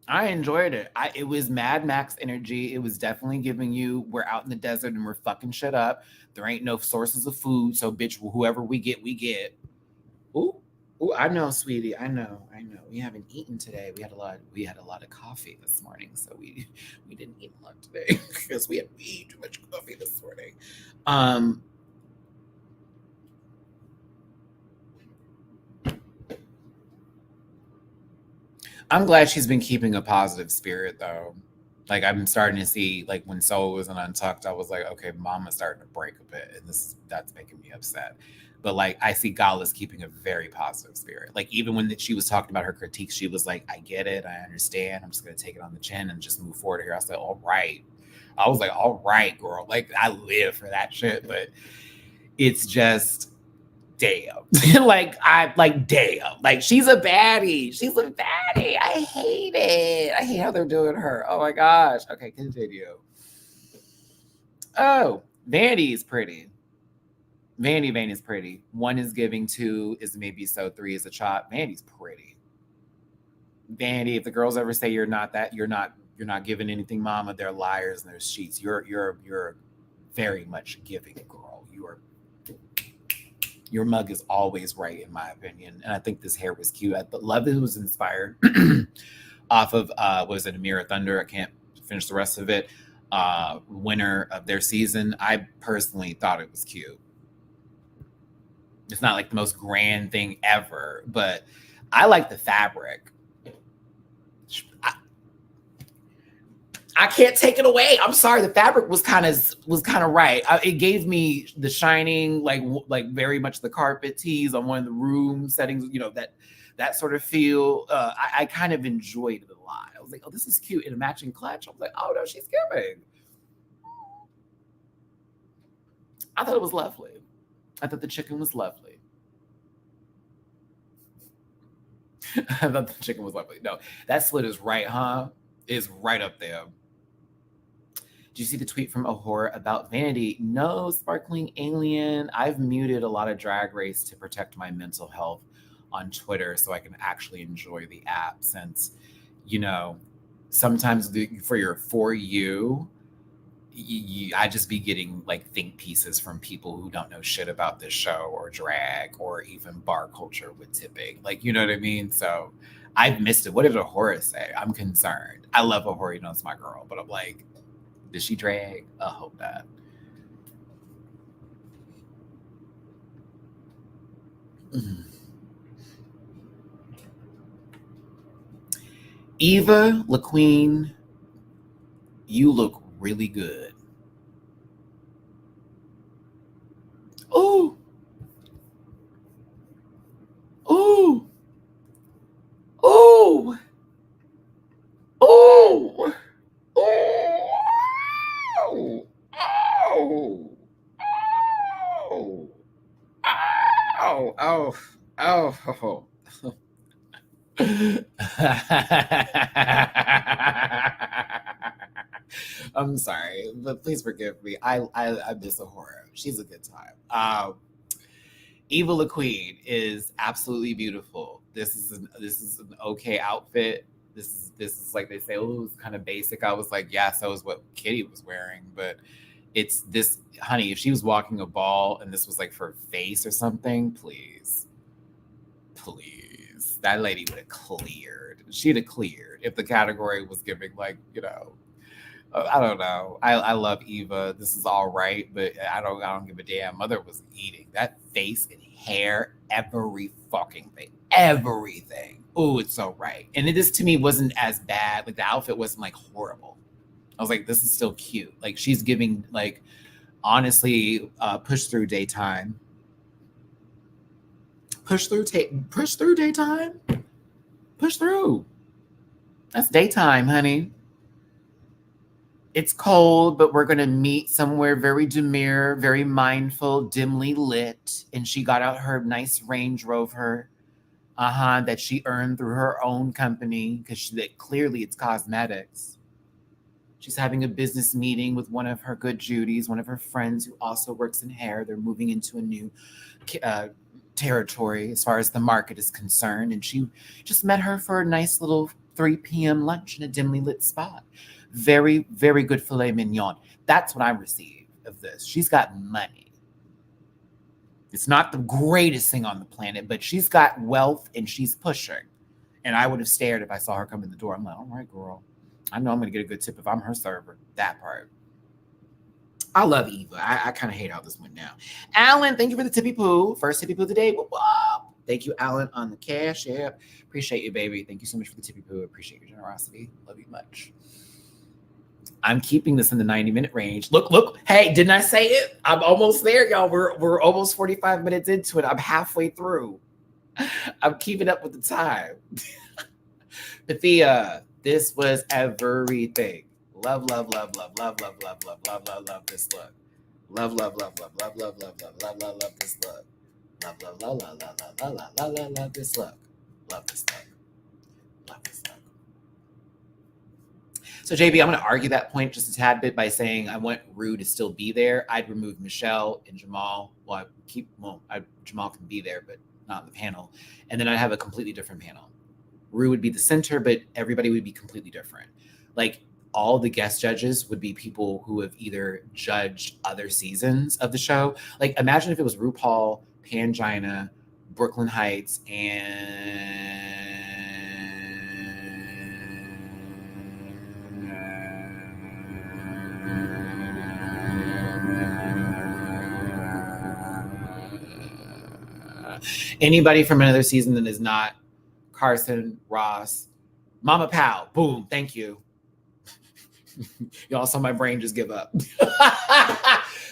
I enjoyed it. It was Mad Max energy. It was definitely giving you, we're out in the desert and we're fucking shit up. There ain't no sources of food. So, bitch, whoever we get, we get. Ooh, ooh, I know, sweetie. I know. We haven't eaten today. We had a lot of coffee this morning. So we didn't eat a lot today because we had way too much coffee this morning. Um, I'm glad she's been keeping a positive spirit though. Like I'm starting to see, like when Soul was in Untucked, I was like, okay, Mama's starting to break a bit, and that's making me upset. But like I see Gala's keeping a very positive spirit. Like even when she was talking about her critiques, she was like, I get it, I understand. I'm just gonna take it on the chin and just move forward here. I said, all right. I was like, all right, girl. Like I live for that shit, but it's just damn. Damn. Like she's a baddie. She's a baddie. I hate it. I hate how they're doing her. Oh my gosh. Okay, continue. Oh, Vanity is pretty. Vanity Vane is pretty. One is giving, two is maybe so, three is a chop. Vanity's pretty. Vanity, if the girls ever say you're not giving anything, mama, they're liars and they're sheets. You're very much giving, girl. Your mug is always right, in my opinion. And I think this hair was cute. I love it was inspired off of was it A Mirror of Thunder? I can't finish the rest of it. Winner of their season. I personally thought it was cute. It's not like the most grand thing ever, but I like the fabric. I can't take it away. I'm sorry. The fabric was kind of right. It gave me the Shining, like very much the carpet tees on one of the room settings. That sort of feel. I kind of enjoyed it a lot. I was like, oh, this is cute in a matching clutch. I was like, oh no, she's giving. I thought it was lovely. I thought the chicken was lovely. I thought the chicken was lovely. No, that slit is right, huh? Is right up there. Did you see the tweet from Ahura about vanity? No, sparkling alien. I've muted a lot of Drag Race to protect my mental health on Twitter so I can actually enjoy the app, since, sometimes for you, I just be getting like think pieces from people who don't know shit about this show or drag or even bar culture with tipping. Like, you know what I mean? So I've missed it. What did Ahura say? I'm concerned. I love Ahura, it's my girl, but I'm like, did she drag? I hope not. Eva LaQueen, you look really good. Ooh. Ooh. Ooh. Ooh. Oh, oh, oh, oh, oh, oh. I'm sorry, but please forgive me. I miss Ahura. She's a good time. Eva LaQueen is absolutely beautiful. This is an okay outfit. This is like they say, oh, it was kind of basic. I was like, yeah, so is what Kitty was wearing, but it's this, honey, if she was walking a ball and this was like for face or something, please. That lady would have cleared. She'd have cleared if the category was giving like, I don't know. I love Eva. This is all right, but I don't give a damn. Mother was eating that face and hair, every fucking thing, everything. Oh, it's so right. And this to me wasn't as bad. Like the outfit wasn't like horrible. I was like, this is still cute. Like she's giving like, honestly, push through daytime. Push through daytime. Push through. That's daytime, honey. It's cold, but we're going to meet somewhere very demure, very mindful, dimly lit. And she got out her nice Range Rover, that she earned through her own company, because clearly it's cosmetics. She's having a business meeting with one of her good Judies, one of her friends who also works in hair. They're moving into a new territory as far as the market is concerned. And she just met her for a nice little 3 p.m. lunch in a dimly lit spot. Very, very good filet mignon. That's what I receive of this. She's got money. It's not the greatest thing on the planet, but she's got wealth and she's pushing. And I would have stared if I saw her come in the door. I'm like, all right, girl. I know I'm going to get a good tip if I'm her server. That part. I love Eva. I kind of hate how this went down. Alan, thank you for the tippy poo. First tippy poo today. Whoop, whoop. Thank you, Alan, on the cash app. Appreciate you, baby. Thank you so much for the tippy poo. Appreciate your generosity. Love you much. I'm keeping this in the 90-minute range. Look. Hey, didn't I say it? I'm almost there, y'all. We're almost 45 minutes into it. I'm halfway through. I'm keeping up with the time. Pathia, this was everything. Love this look. Love this look. Love this look. Love this look. So JB, I'm going to argue that point just a tad bit by saying I want Rue to still be there. I'd remove Michelle and Jamal. Jamal can be there, but not in the panel. And then I'd have a completely different panel. Rue would be the center, but everybody would be completely different. Like all the guest judges would be people who have either judged other seasons of the show. Like, imagine if it was RuPaul, Pangina, Brooklyn Heights, and anybody from another season that is not Carson, Ross, Mama Pow. Boom. Thank you. Y'all saw my brain just give up.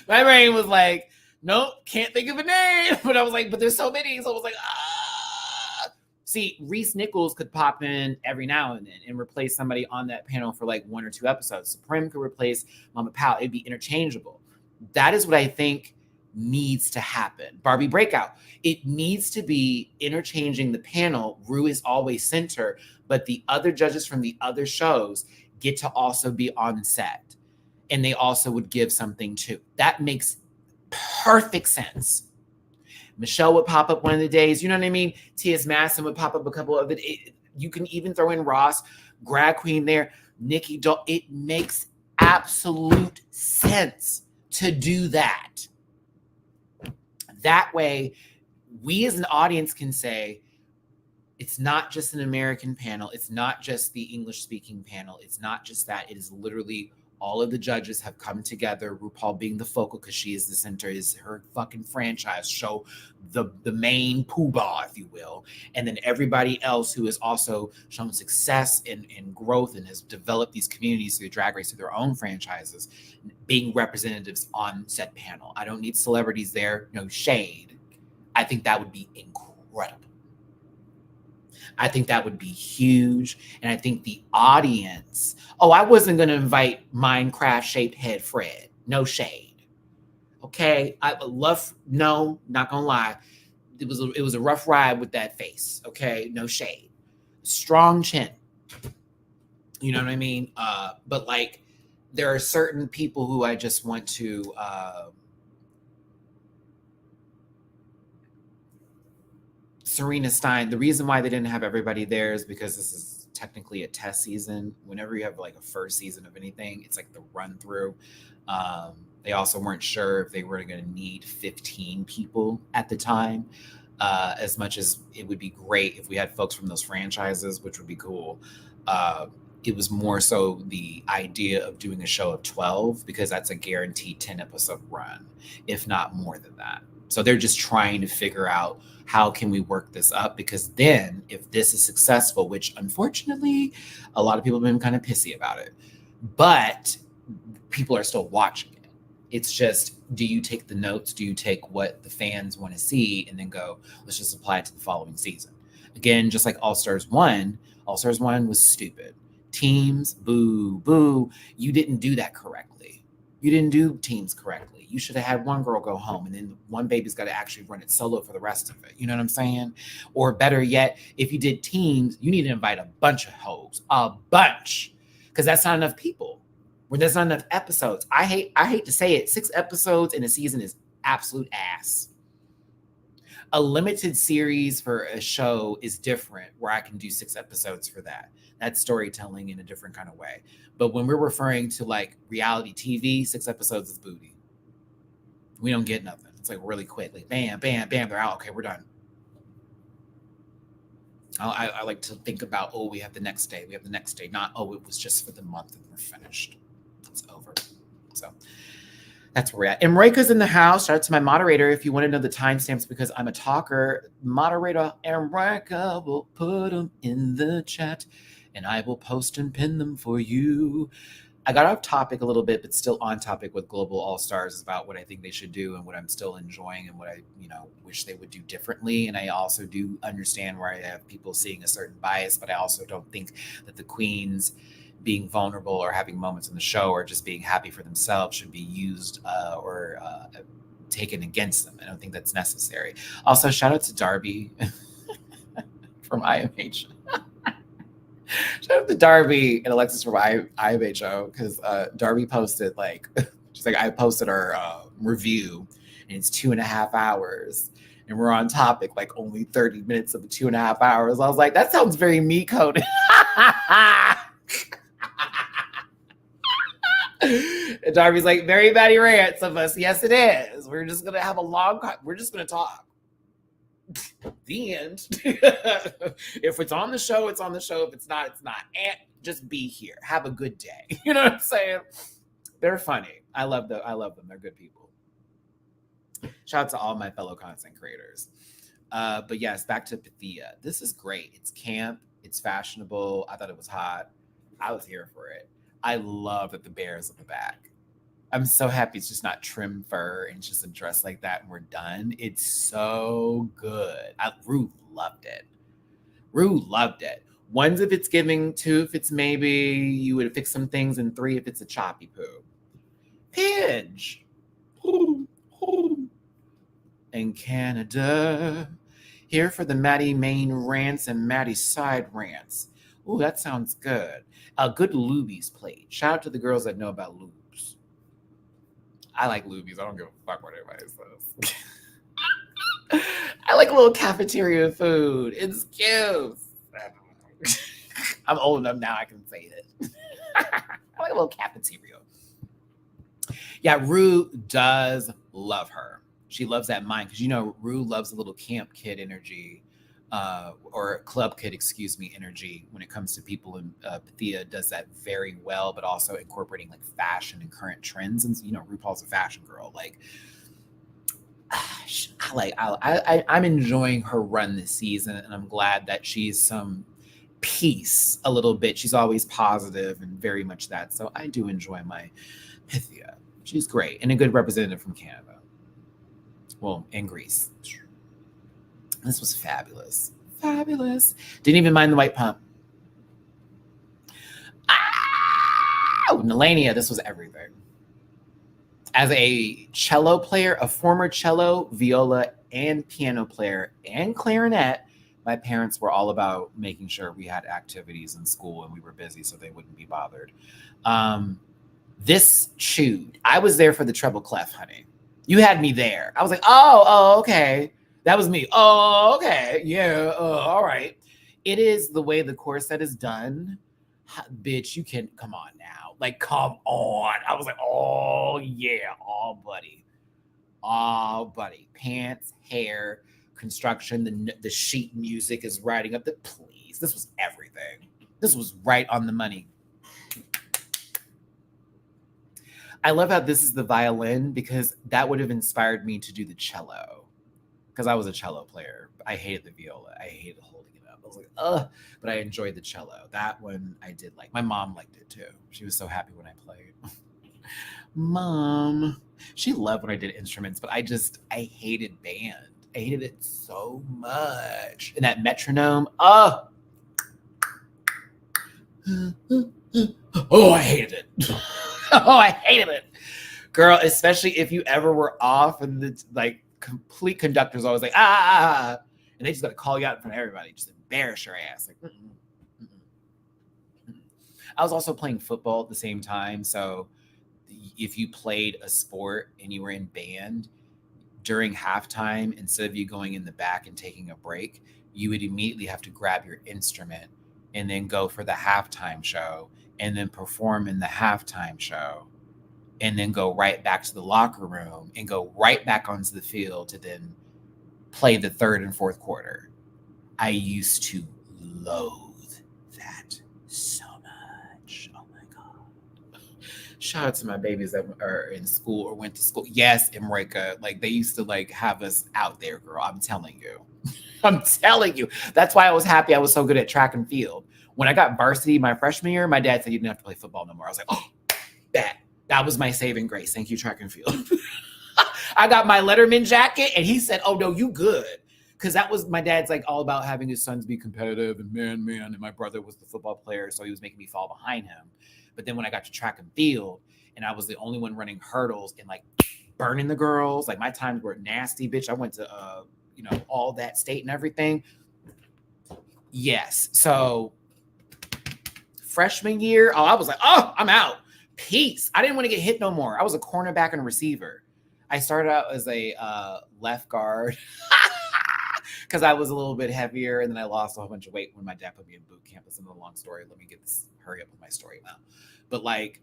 My brain was like, nope, can't think of a name. But I was like, but there's so many. So I was like, ah. See, Reese Nichols could pop in every now and then and replace somebody on that panel for like 1 or 2 episodes. Supreme could replace Mama Pow. It'd be interchangeable. That is what I think needs to happen. Barbie Breakout. It needs to be interchanging the panel. Rue is always center, but the other judges from the other shows get to also be on set. And they also would give something too. That makes perfect sense. Michelle would pop up one of the days. You know what I mean? T.S. Masson would pop up a couple of it. You can even throw in Ross, Grad Queen there, Nikki Doll. It makes absolute sense to do that. That way, we as an audience can say, it's not just an American panel. It's not just the English-speaking panel. It's not just that. It is literally all of the judges have come together, RuPaul being the focal because she is the center, is her fucking franchise show, the main poobah, if you will. And then everybody else who has also shown success and growth and has developed these communities through Drag Race, through their own franchises, being representatives on said panel. I don't need celebrities there, no shade. I think that would be incredible. I think that would be huge. And I think the audience, I wasn't going to invite Minecraft shaped head Fred. No shade. Okay. I love, no, not going to lie. It was a rough ride with that face. Okay. No shade. Strong chin. You know what I mean? But like, there are certain people who I just want to, Serena Stein, the reason why they didn't have everybody there is because this is technically a test season. Whenever you have like a first season of anything, it's like the run through. They also weren't sure if they were going to need 15 people at the time, as much as it would be great if we had folks from those franchises, which would be cool. It was more so the idea of doing a show of 12 because that's a guaranteed 10 episode run, if not more than that. So they're just trying to figure out how can we work this up? Because then if this is successful, which unfortunately a lot of people have been kind of pissy about it, but people are still watching it. It's just, do you take the notes? Do you take what the fans want to see and then go, let's just apply it to the following season? Again, just like All-Stars 1 was stupid. Teams, boo, boo. You didn't do that correctly. You didn't do teams correctly. You should have had one girl go home and then one baby's got to actually run it solo for the rest of it. You know what I'm saying? Or better yet, if you did teams, you need to invite a bunch of hoes, a bunch, because that's not enough people. When there's not enough episodes. I hate to say it, 6 episodes in a season is absolute ass. A limited series for a show is different where I can do 6 episodes for that. That's storytelling in a different kind of way. But when we're referring to like reality TV, 6 episodes is booty. We don't get nothing. It's like really quick. Like bam, bam, bam. They're out. Okay, we're done. I like to think about, we have the next day. We have the next day. Not, it was just for the month and we're finished. It's over. So that's where we're at. And Marika's in the house. Shout out to my moderator. If you want to know the timestamps because I'm a talker, moderator Marika will put them in the chat and I will post and pin them for you. I got off topic a little bit, but still on topic with Global All-Stars about what I think they should do and what I'm still enjoying and what I, wish they would do differently. And I also do understand where I have people seeing a certain bias, but I also don't think that the queens being vulnerable or having moments in the show or just being happy for themselves should be used or taken against them. I don't think that's necessary. Also, shout out to Darby from IMH. Shout out to Darby and Alexis from IMHO because Darby posted she's like, I posted our review and it's 2.5 hours and we're on topic only 30 minutes of the 2.5 hours. I was like, that sounds very me coded. And Darby's like, very Matty-Rants of us. Yes, it is. We're just going to have we're just going to talk. The end. If it's on the show, it's on the show. If it's not, it's not. And just be here. Have a good day. You know what I'm saying? They're funny. I love them. They're good people. Shout out to all my fellow content creators. But yes, back to Pythia. This is great. It's camp. It's fashionable. I thought it was hot. I was here for it. I love that the bear is at the back. I'm so happy it's just not trim fur and just a dress like that and we're done. It's so good. Rue loved it. Rue loved it. One's if it's giving, two if it's maybe you would fix some things, and three if it's a choppy poo. Pidge. In Canada. Here for the Matty main rants and Matty side rants. Ooh, that sounds good. A good Luby's plate. Shout out to the girls that know about lubes. I like Luby's. I don't give a fuck what anybody says. I like a little cafeteria food. It's cute. I'm old enough now I can say it. I like a little cafeteria. Yeah, Rue does love her. She loves that mind because, you know, Rue loves a little camp kid energy, or club kid, energy when it comes to people. And Pythia does that very well, but also incorporating like fashion and current trends. And, you know, RuPaul's a fashion girl. Like, I'm enjoying her run this season, and I'm glad that she's some peace a little bit. She's always positive and very much that. So I do enjoy my Pythia. She's great and a good representative from Canada. Well, in Greece. This was fabulous. Fabulous. Didn't even mind the white pump. Oh, Nelania, this was everything. As a cello player, a former cello, viola, and piano player, and clarinet, my parents were all about making sure we had activities in school and we were busy so they wouldn't be bothered. This chewed. I was there for the treble clef, honey. You had me there. I was like, oh, okay. That was me. Oh, okay. Yeah, all right. It is the way the corset is done. Bitch, you can, come on now. Like, come on. I was like, oh, yeah. Oh, buddy. Oh, buddy. Pants, hair, construction, the sheet music is riding up the, please. This was everything. This was right on the money. I love how this is the violin because that would have inspired me to do the cello because I was a cello player. I hated the viola. I hated holding it up. I was like, ugh, but I enjoyed the cello. That one I did like. My mom liked it too. She was so happy when I played. Mom, she loved when I did instruments, but I hated band. I hated it so much. And that metronome, oh, I hated it. Oh, I hated it. Girl, especially if you ever were off and the like complete conductor's always like, and they just got to call you out in front of everybody, just embarrass your ass. Like, I was also playing football at the same time. So if you played a sport and you were in band during halftime, instead of you going in the back and taking a break, you would immediately have to grab your instrument and then go for the halftime show and then perform in the halftime show and then go right back to the locker room and go right back onto the field to then play the third and fourth quarter. I used to loathe that so much. Oh my God. Shout out to my babies that are in school or went to school. Yes, Emrika, like they used to like have us out there, girl. I'm telling you. I'm telling you. That's why I was happy I was so good at track and field. When I got varsity my freshman year, my dad said you didn't have to play football no more. I was like, oh, that was my saving grace. Thank you, track and field. I got my Letterman jacket and he said, oh no, you good. Because that was my dad's like all about having his sons be competitive and man. And my brother was the football player. So he was making me fall behind him. But then when I got to track and field and I was the only one running hurdles and like burning the girls, like my times were nasty, bitch. I went to, all that state and everything. Yes. So freshman year, I was like, oh, I'm out. Peace. I didn't want to get hit no more. I was a cornerback and a receiver. I started out as a left guard because I was a little bit heavier, and then I lost a whole bunch of weight when my dad put me in boot camp. It's another long story. Let me hurry up with my story now. But like,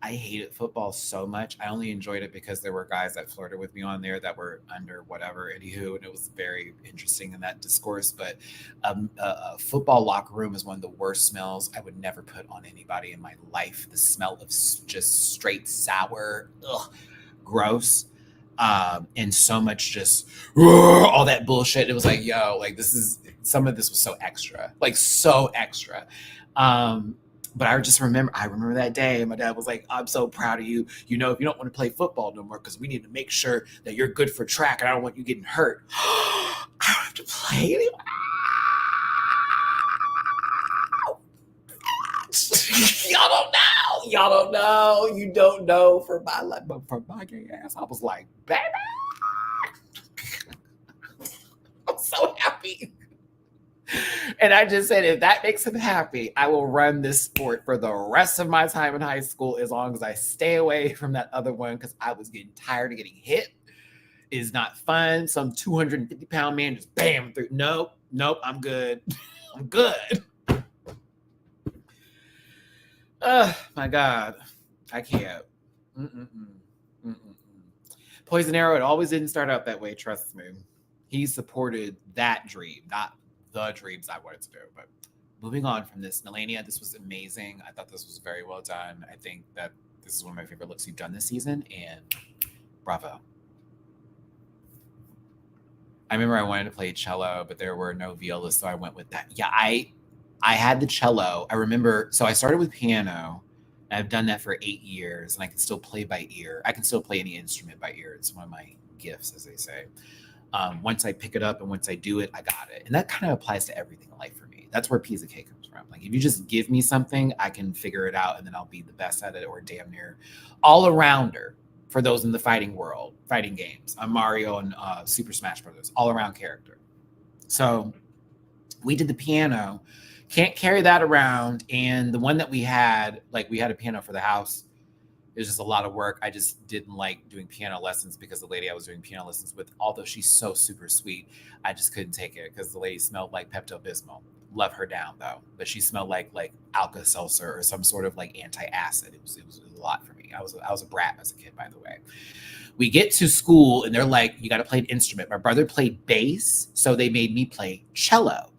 I hated football so much. I only enjoyed it because there were guys that flirted with me on there that were under whatever, anywho, and it was very interesting in that discourse. But a football locker room is one of the worst smells I would never put on anybody in my life. The smell of just straight sour, ugh, gross, and so much just all that bullshit. It was like, yo, like some of this was so extra, like so extra. But I remember that day. My dad was like, I'm so proud of you. You know, if you don't want to play football no more, because we need to make sure that you're good for track and I don't want you getting hurt. I don't have to play anymore. Y'all don't know. Y'all don't know. You don't know for my life, but for my gay ass, I was like, baby. I'm so happy. And I just said, if that makes him happy, I will run this sport for the rest of my time in high school as long as I stay away from that other one, because I was getting tired of getting hit. It is not fun. Some 250-pound man just bam through. Nope, I'm good. I'm good. My God. I can't. Poison Arrow, it always didn't start out that way, trust me. He supported that dream, not the dreams I wanted to do. But moving on from this, Melania, this was amazing. I thought this was very well done. I think that this is one of my favorite looks you've done this season, and bravo. I remember I wanted to play cello, but there were no violas, so I went with that. Yeah, I had the cello. I remember, so I started with piano. I've done that for 8 years, and I can still play by ear. I can still play any instrument by ear. It's one of my gifts, as they say. Once I pick it up and once I do it, I got it. And that kind of applies to everything in life for me. That's where piece of cake comes from. Like, if you just give me something, I can figure it out, and then I'll be the best at it, or damn near all arounder for those in the fighting world, fighting games. I'm Mario and Super Smash Brothers, all around character. So we did the piano. Can't carry that around. And the one that we had a piano for the house. It was just a lot of work. I just didn't like doing piano lessons because the lady I was doing piano lessons with, although she's so super sweet, I just couldn't take it because the lady smelled like Pepto-Bismol. Love her down though, but she smelled like Alka-Seltzer or some sort of like anti-acid. It was a lot for me. I was a brat as a kid, by the way. We get to school and they're like, you got to play an instrument. My brother played bass, so they made me play cello.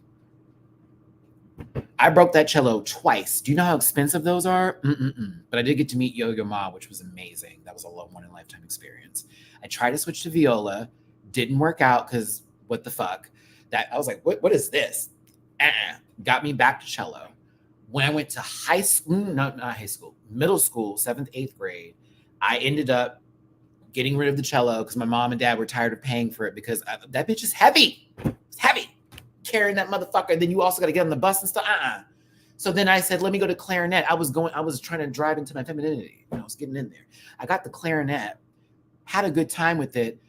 I broke that cello twice. Do you know how expensive those are? But I did get to meet Yo-Yo Ma, which was amazing. That was a one-in-a-lifetime experience. I tried to switch to viola. Didn't work out because what the fuck? That I was like, what is this? Got me back to cello. When I went to high school, not high school, middle school, 7th, 8th grade, I ended up getting rid of the cello because my mom and dad were tired of paying for it because that bitch is heavy. It's heavy. Carrying that motherfucker. Then you also got to get on the bus and stuff. So then I said, let me go to clarinet. I was trying to drive into my femininity. I was getting in there. I got the clarinet, had a good time with it.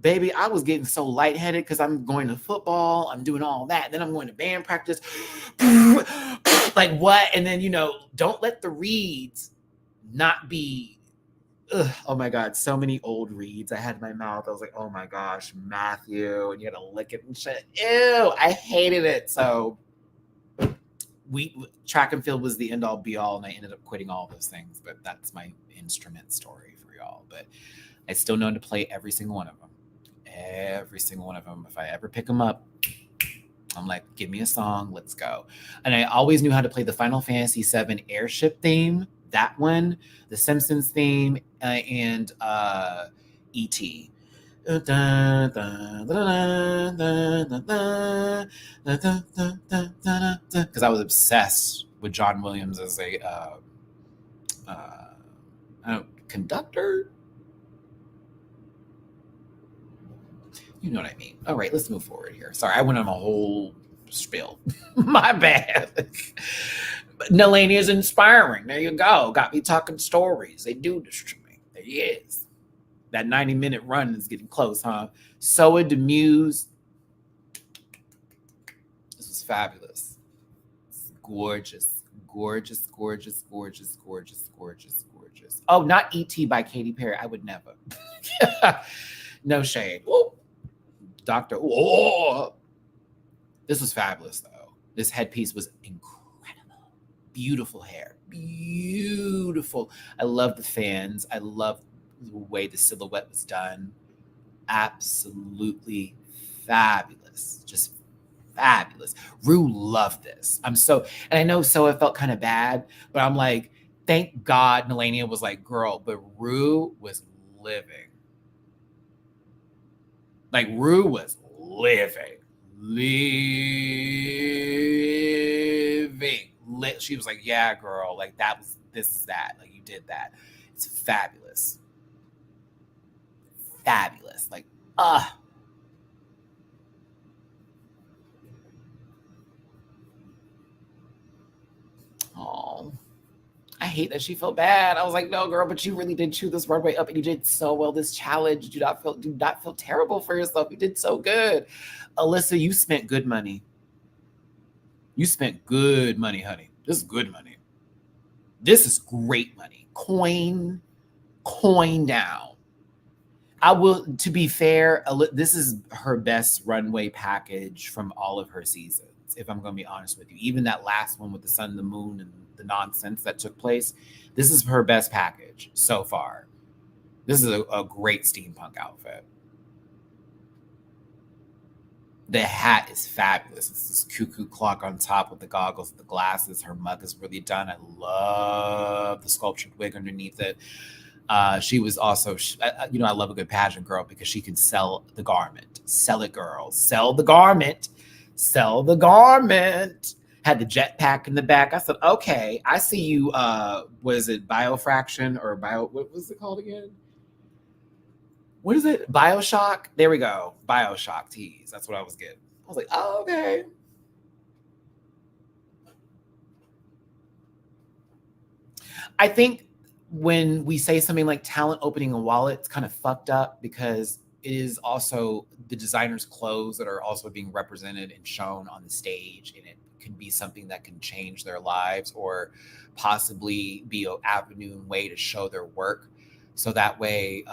Baby, I was getting so lightheaded because I'm going to football. I'm doing all that. Then I'm going to band practice. Like what? And then, don't let the reeds not be. Oh my God, so many old reeds I had in my mouth. I was like, oh my gosh, Matthew, and you had to lick it and shit. Ew, I hated it. So track and field was the end all be all, and I ended up quitting all those things. But that's my instrument story for y'all. But I still know to play every single one of them. Every single one of them. If I ever pick them up, I'm like, give me a song, let's go. And I always knew how to play the Final Fantasy VII airship theme, that one, the Simpsons theme, and E.T. Because I was obsessed with John Williams as a conductor. You know what I mean. All right, let's move forward here. Sorry, I went on a whole spiel. My bad. But Nalani is inspiring. There you go. Got me talking stories. They do this to me. There he is. That 90-minute run is getting close, huh? Soa Demuse. This was fabulous. It's gorgeous. Gorgeous, gorgeous, gorgeous, gorgeous, gorgeous, gorgeous. Oh, not E.T. by Katy Perry. I would never. No shade. Whoa. Doctor. Whoa. This was fabulous, though. This headpiece was incredible. beautiful hair. Beautiful. I love the fans. I love the way the silhouette was done. Absolutely fabulous. Just fabulous. Rue loved this. And I know Soa felt kind of bad, but I'm like, thank God Nelania was like, girl, but Rue was living. Like Rue was living. She was like, yeah, girl, like this is that. Like you did that. It's fabulous. Fabulous. Like, oh, I hate that she felt bad. I was like, no, girl, but you really did chew this runway up and you did so well this challenge. Do not feel terrible for yourself. You did so good. Alyssa, you spent good money. You spent good money, honey. This is good money. This is great money. Coin down. I will, to be fair, this is her best runway package from all of her seasons, if I'm going to be honest with you. Even that last one with the sun and the moon and the nonsense that took place, this is her best package so far. This is a great steampunk outfit. The hat is fabulous. It's this cuckoo clock on top with the goggles, the glasses. Her mug is really done. I love the sculptured wig underneath it. She was also, I love a good pageant girl because she can sell the garment. Sell it, girl. Sell the garment. Sell the garment. Had the jetpack in the back. I said, okay, I see you. Was it Biofraction or what was it called again? What is it? Bioshock? There we go. Bioshock tees. That's what I was getting. I was like, oh, okay. I think when we say something like talent opening a wallet, it's kind of fucked up because it is also the designer's clothes that are also being represented and shown on the stage. And it can be something that can change their lives or possibly be an avenue and way to show their work. So that way,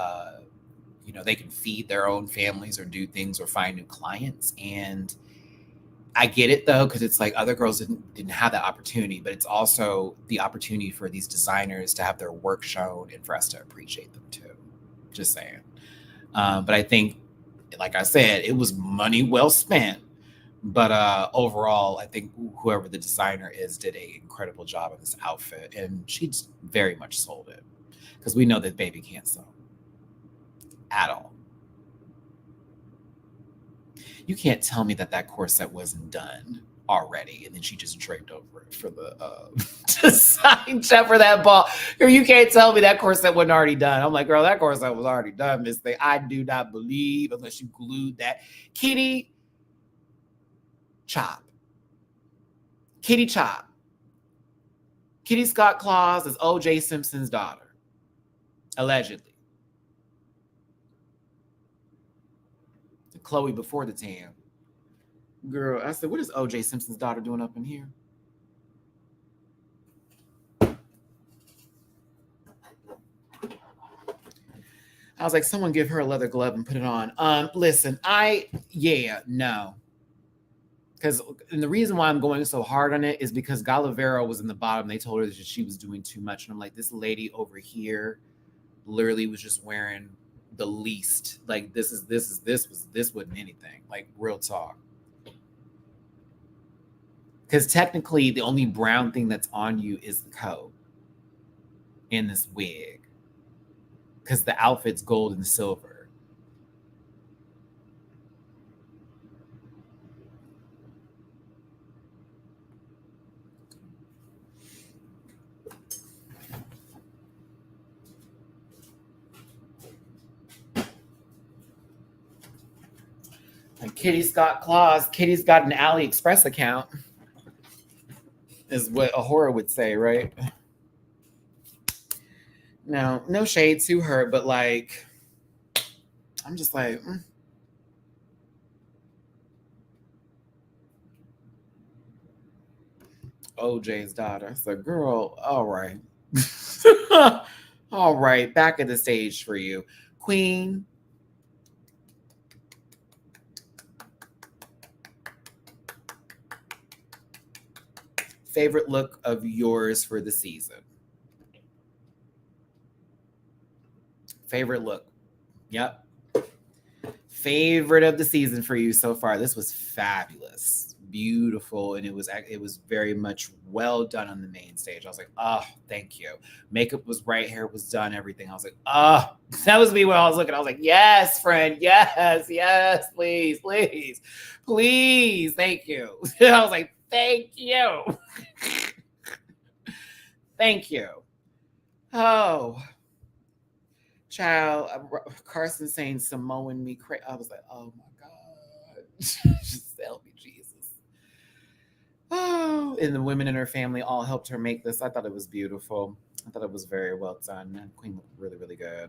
they can feed their own families or do things or find new clients. And I get it though, because it's like other girls didn't have that opportunity, but it's also the opportunity for these designers to have their work shown and for us to appreciate them too. Just saying. But I think, like I said, it was money well spent. But overall, I think whoever the designer is did an incredible job of this outfit, and she very much sold it because we know that baby can't sew at all. You can't tell me that corset wasn't done already, and then she just draped over it for the design check for that ball. Girl, you can't tell me that corset wasn't already done. I'm like, girl, that corset was already done, Miss Thing. I do not believe unless you glued that. Kitty Chop. Kitty Chop. Kitty Scott Claus is O.J. Simpson's daughter, allegedly. Chloe before the tan. Girl, I said, what is O.J. Simpson's daughter doing up in here? I was like, someone give her a leather glove and put it on. Listen, no. Because the reason why I'm going so hard on it is because Galavero was in the bottom. They told her that she was doing too much. And I'm like, this lady over here literally was just wearing the least. Like this wasn't anything. Like real talk. Because technically the only brown thing that's on you is the coat and this wig. Because the outfit's gold and silver. And Kitty Scott Claus, Kitty's got an AliExpress account, is what a horror would say, right? No shade to her, but like, I'm just like, OJ's daughter. So, girl, all right. All right, back at the stage for you. Queen. favorite look of yours for the season? Favorite look. Yep. Favorite of the season for you so far. This was fabulous, beautiful, and it was very much well done on the main stage. I was like, oh, thank you. Makeup was right, hair was done, everything. I was like, oh, that was me when I was looking. I was like, yes, friend, yes, yes, please, please, please, thank you. I was like, thank you. Thank you. Oh, child, Carson saying Samoan me crazy. I was like, oh my God. Just help me, Jesus. Oh, and the women in her family all helped her make this. I thought it was beautiful. I thought it was very well done. And Queen looked really, really good.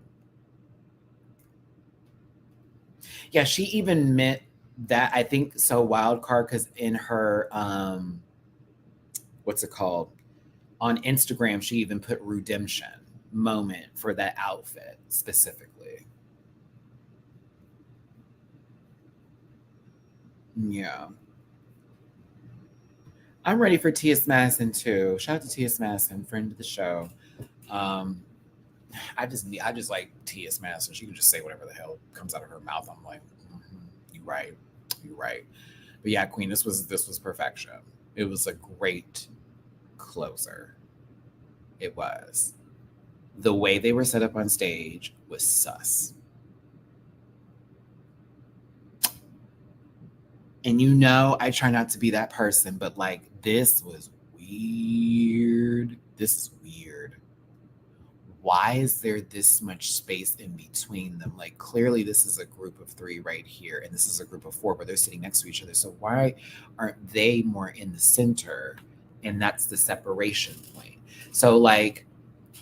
Yeah, she even meant that, I think, so wild card, because in her what's it called? On Instagram, she even put redemption moment for that outfit specifically. Yeah. I'm ready for T.S. Madison too. Shout out to T.S. Madison, friend of the show. Um, I just like T.S. Madison. She can just say whatever the hell comes out of her mouth. I'm like, you right, you right. But yeah, Queen, this was perfection. It was a great closer. It was. The way they were set up on stage was sus. And I try not to be that person, but like this was weird. This is weird. Why is there this much space in between them? Like clearly this is a group of 3 right here, and this is a group of 4, but they're sitting next to each other. So why aren't they more in the center? And that's the separation point. So like,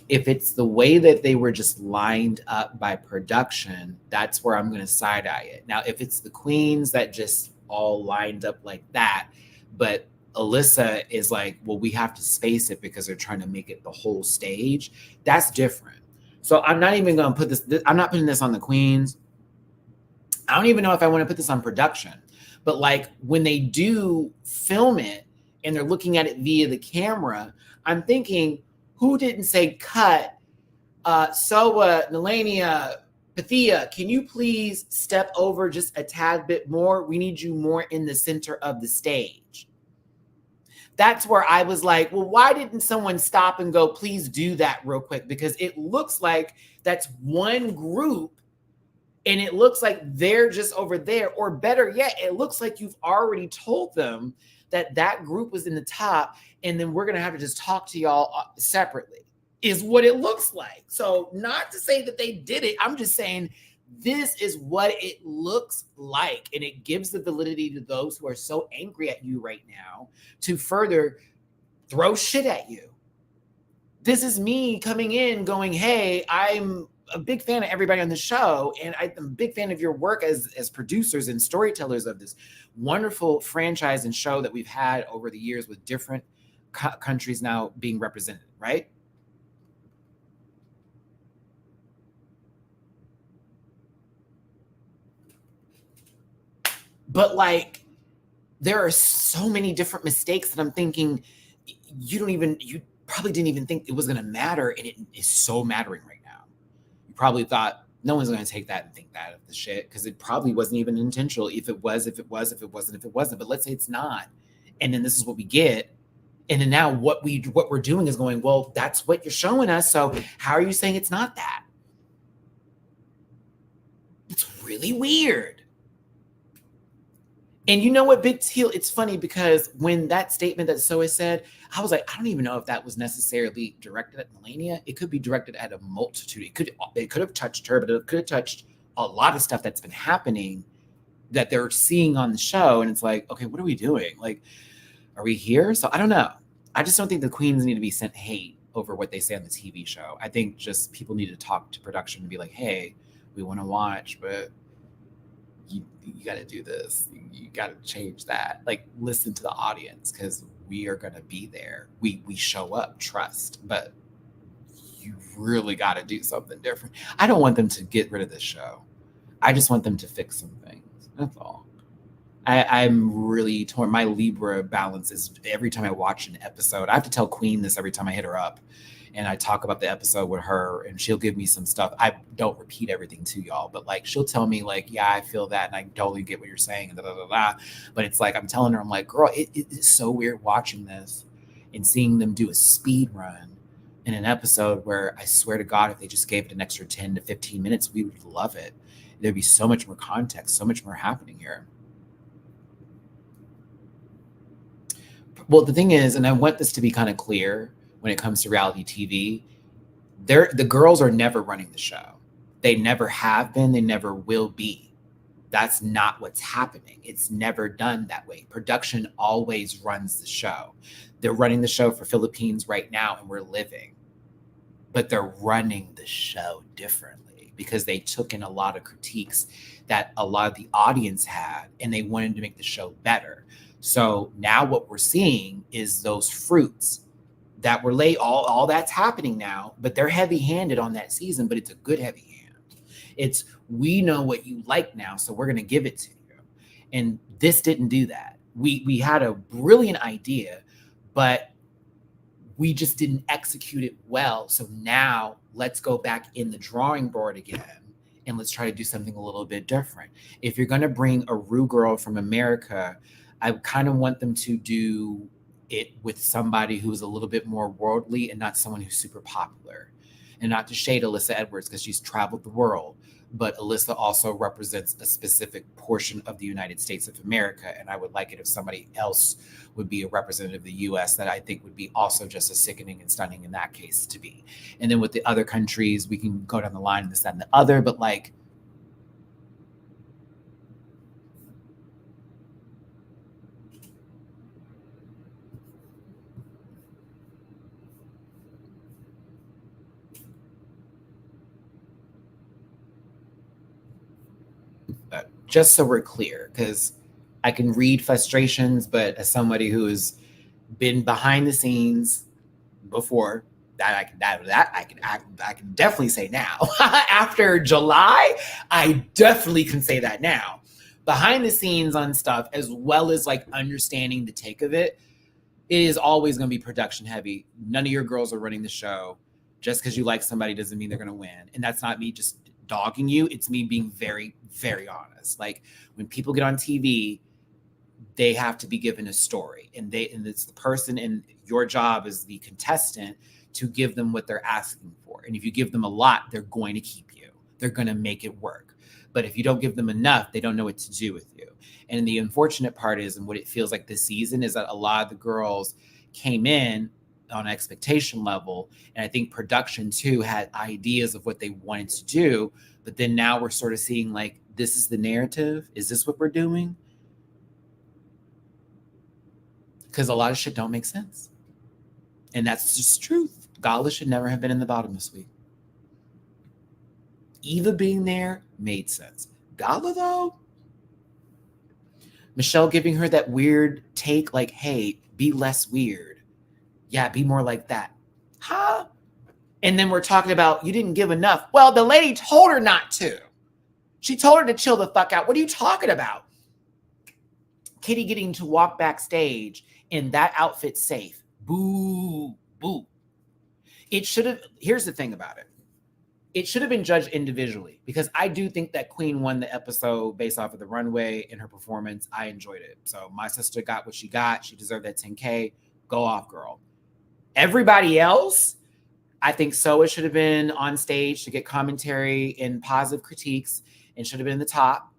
if it's the way that they were just lined up by production, that's where I'm going to side eye it. Now, if it's the queens that just all lined up like that, but Alyssa is like, well, we have to space it because they're trying to make it the whole stage, that's different. So I'm not even going to put this, I'm not putting this on the queens. I don't even know if I want to put this on production, but like when they do film it and they're looking at it via the camera, I'm thinking, who didn't say cut? Soa, Nelania, Pathia, can you please step over just a tad bit more? We need you more in the center of the stage. That's where I was like, well, why didn't someone stop and go, please do that real quick? Because it looks like that's one group and it looks like they're just over there. Or better yet, it looks like you've already told them that group was in the top, and then we're going to have to just talk to y'all separately, is what it looks like. So not to say that they did it. I'm just saying this is what it looks like. And it gives the validity to those who are so angry at you right now to further throw shit at you. This is me coming in going, hey, I'm a big fan of everybody on the show, and I'm a big fan of your work as producers and storytellers of this wonderful franchise and show that we've had over the years with different countries now being represented, right? But like, there are so many different mistakes that I'm thinking you probably didn't even think it was going to matter, and it is so mattering right now. You probably thought no one's going to take that and think that of the shit, because it probably wasn't even intentional. If it was, if it was, if it wasn't, if it wasn't. But let's say it's not, and then this is what we get, and then now what we're doing is going, well, that's what you're showing us. So how are you saying it's not that? It's really weird. And you know what, Big Teal, it's funny because when that statement that Zoe said, I was like, I don't even know if that was necessarily directed at Melania. It could be directed at a multitude. It could have touched her, but it could have touched a lot of stuff that's been happening that they're seeing on the show. And it's like, okay, what are we doing? Like, are we here? So I don't know. I just don't think the queens need to be sent hate over what they say on the TV show. I think just people need to talk to production and be like, hey, we want to watch, but you got to do this. You got to change that. Like, listen to the audience, because we are going to be there. We show up, trust, but you really got to do something different. I don't want them to get rid of this show. I just want them to fix some things. That's all. I'm really torn. My Libra balance is every time I watch an episode. I have to tell Queen this every time I hit her up and I talk about the episode with her, and she'll give me some stuff. I don't repeat everything to y'all, but like she'll tell me like, yeah, I feel that, and I totally get what you're saying, and da, da, da, da. But it's like I'm telling her, I'm like, girl, it's so weird watching this and seeing them do a speed run in an episode where I swear to God, if they just gave it an extra 10 to 15 minutes, we would love it. There'd be so much more context, so much more happening here. Well, the thing is, and I want this to be kind of clear when it comes to reality TV, the girls are never running the show. They never have been, they never will be. That's not what's happening. It's never done that way. Production always runs the show. They're running the show for Philippines right now, and we're living. But they're running the show differently because they took in a lot of critiques that a lot of the audience had, and they wanted to make the show better. So now what we're seeing is those fruits that were laid, all that's happening now, but they're heavy-handed on that season, but it's a good heavy hand. It's, we know what you like now, so we're going to give it to you. And this didn't do that. We had a brilliant idea, but we just didn't execute it well. So now let's go back in the drawing board again and let's try to do something a little bit different. If you're going to bring a Rue girl from America, I kind of want them to do it with somebody who's a little bit more worldly and not someone who's super popular. And not to shade Alyssa Edwards because she's traveled the world, but Alyssa also represents a specific portion of the United States of America. And I would like it if somebody else would be a representative of the US that I think would be also just as sickening and stunning in that case to be. And then with the other countries, we can go down the line, this, that, and the other, but like, just so we're clear, because I can read frustrations, but as somebody who has been behind the scenes before, I can definitely say now. After July, I definitely can say that now. Behind the scenes on stuff, as well as like understanding the take of it, it is always going to be production heavy. None of your girls are running the show. Just because you like somebody doesn't mean they're going to win. And that's not me just dogging you. It's me being very, very honest. Like when people get on TV, they have to be given a story, and it's the person, and your job as the contestant to give them what they're asking for. And if you give them a lot, they're going to keep you. They're going to make it work. But if you don't give them enough, they don't know what to do with you. And the unfortunate part is, and what it feels like this season, is that a lot of the girls came in on expectation level. And I think production too had ideas of what they wanted to do. But then now we're sort of seeing like, this is the narrative. Is this what we're doing? Because a lot of shit don't make sense. And that's just truth. Gala should never have been in the bottom this week. Eva being there made sense. Gala though, Michelle giving her that weird take like, hey, be less weird. Yeah, be more like that. Huh? And then we're talking about you didn't give enough. Well, the lady told her not to. She told her to chill the fuck out. What are you talking about? Kitty getting to walk backstage in that outfit safe. Boo, boo. It should have, here's the thing about it. It should have been judged individually, because I do think that Queen won the episode based off of the runway and her performance. I enjoyed it. So my sister got what she got. She deserved that 10K. Go off, girl. Everybody else, I think Soa should have been on stage to get commentary and positive critiques and should have been in the top.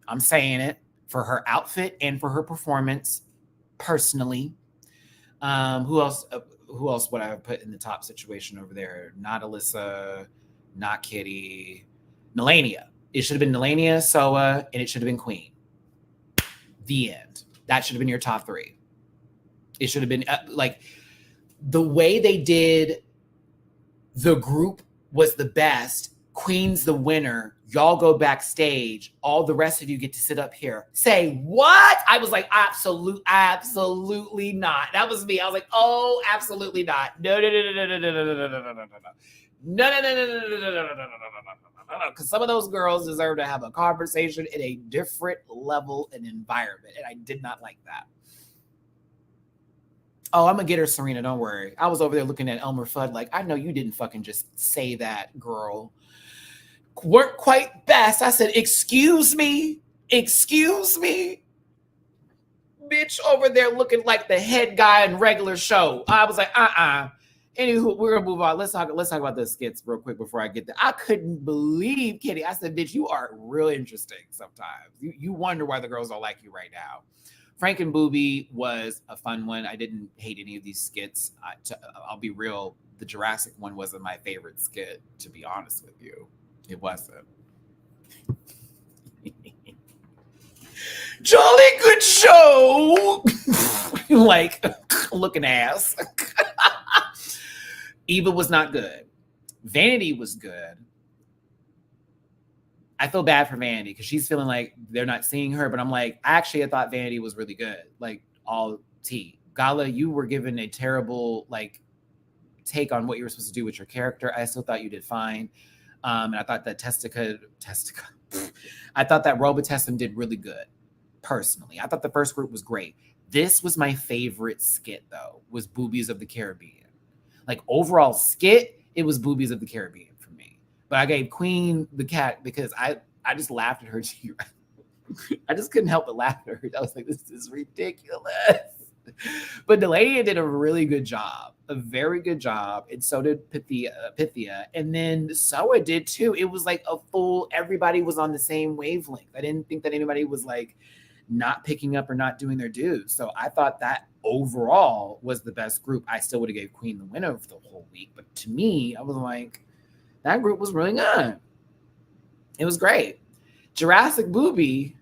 I'm saying it, for her outfit and for her performance personally. Who else would I have put in the top situation over there? Not Alyssa, not Kitty, Melania. It should have been Melania, Soa, and it should have been Queen. The end. That should have been your top three. It should have been like the way they did the group was the best. Queen's the winner. Y'all go backstage. All the rest of you get to sit up here. Say what? I was like, absolutely not. That was me. I was like, oh, absolutely not. No. Because some of those girls deserve to have a conversation in a different level and environment. And I did not like that. Oh, I'm gonna get her, Serena. Don't worry. I was over there looking at Elmer Fudd like, I know you didn't fucking just say that, girl. Weren't quite best. I said, excuse me? Excuse me? Bitch over there looking like the head guy in regular show. I was like, Anywho, we're gonna move on. Let's talk about the skits real quick before I get there. I couldn't believe Kitty. I said, bitch, you are real interesting sometimes. You wonder why the girls don't like you right now. Frank and Booby was a fun one. I didn't hate any of these skits. I'll be real. The Jurassic one wasn't my favorite skit, to be honest with you. It wasn't. Jolly good show. Like, looking ass. Eva was not good. Vanity was good. I feel bad for Vanity because she's feeling like they're not seeing her, but I'm like, I thought Vanity was really good. Like, all tea. Gala, you were given a terrible, like, take on what you were supposed to do with your character. I still thought you did fine. And I thought that I thought that Robitussin did really good, personally. I thought the first group was great. This was my favorite skit, though, was Boobies of the Caribbean. Like, overall skit, it was Boobies of the Caribbean for me. But I gave Queen the cat because I just laughed at her. I just couldn't help but laugh at her. I was like, this is ridiculous. But Delaney did a really good job, a very good job. And so did Pythia. And then Soa did too. It was like a full, everybody was on the same wavelength. I didn't think that anybody was like not picking up or not doing their dues. So I thought that overall was the best group. I still would have gave Queen the win over the whole week. But to me, I was like, that group was really good. It was great. Jurassic Booby,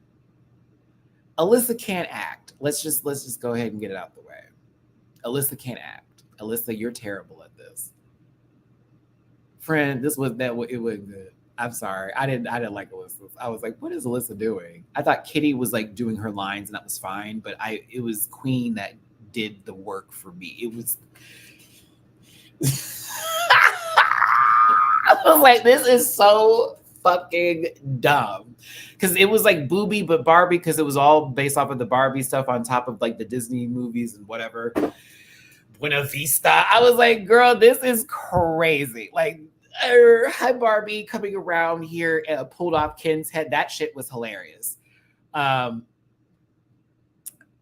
Alyssa can't act. Let's just go ahead and get it out the way. Alyssa can't act. Alyssa, you're terrible at this. Friend, it wasn't good. I'm sorry. I didn't like Alyssa. I was like, what is Alyssa doing? I thought Kitty was like doing her lines and that was fine, but it was Queen that did the work for me. It was I was like, this is so fucking dumb. Because it was like Booby but Barbie, because it was all based off of the Barbie stuff on top of like the Disney movies and whatever. Buena Vista. I was like, girl, this is crazy. Like, hi Barbie coming around here and pulled off Ken's head. That shit was hilarious.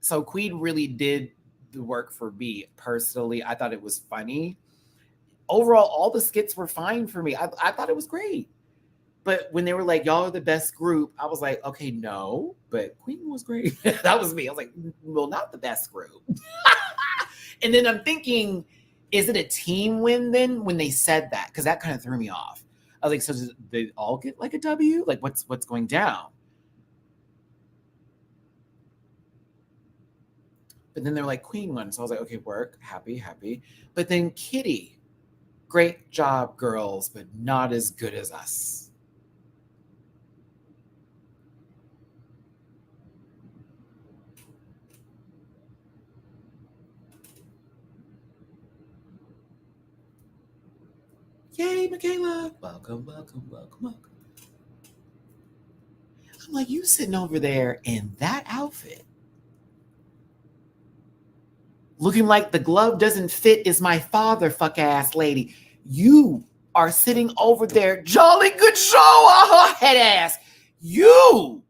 So Queen really did the work for me personally. I thought it was funny. Overall, all the skits were fine for me. I thought it was great. But when they were like, y'all are the best group, I was like, okay, no, but Queen was great. That was me. I was like, well, not the best group. And then I'm thinking, is it a team win then when they said that? Because that kind of threw me off. I was like, so did they all get like a W? Like, what's going down? But then they're like, Queen won. So I was like, okay, work, happy. But then Kitty, great job, girls, but not as good as us. Yay, Michaela. Welcome. I'm like, you sitting over there in that outfit, looking like the glove doesn't fit is my father, fuck ass lady. You are sitting over there, jolly good show, head ass. You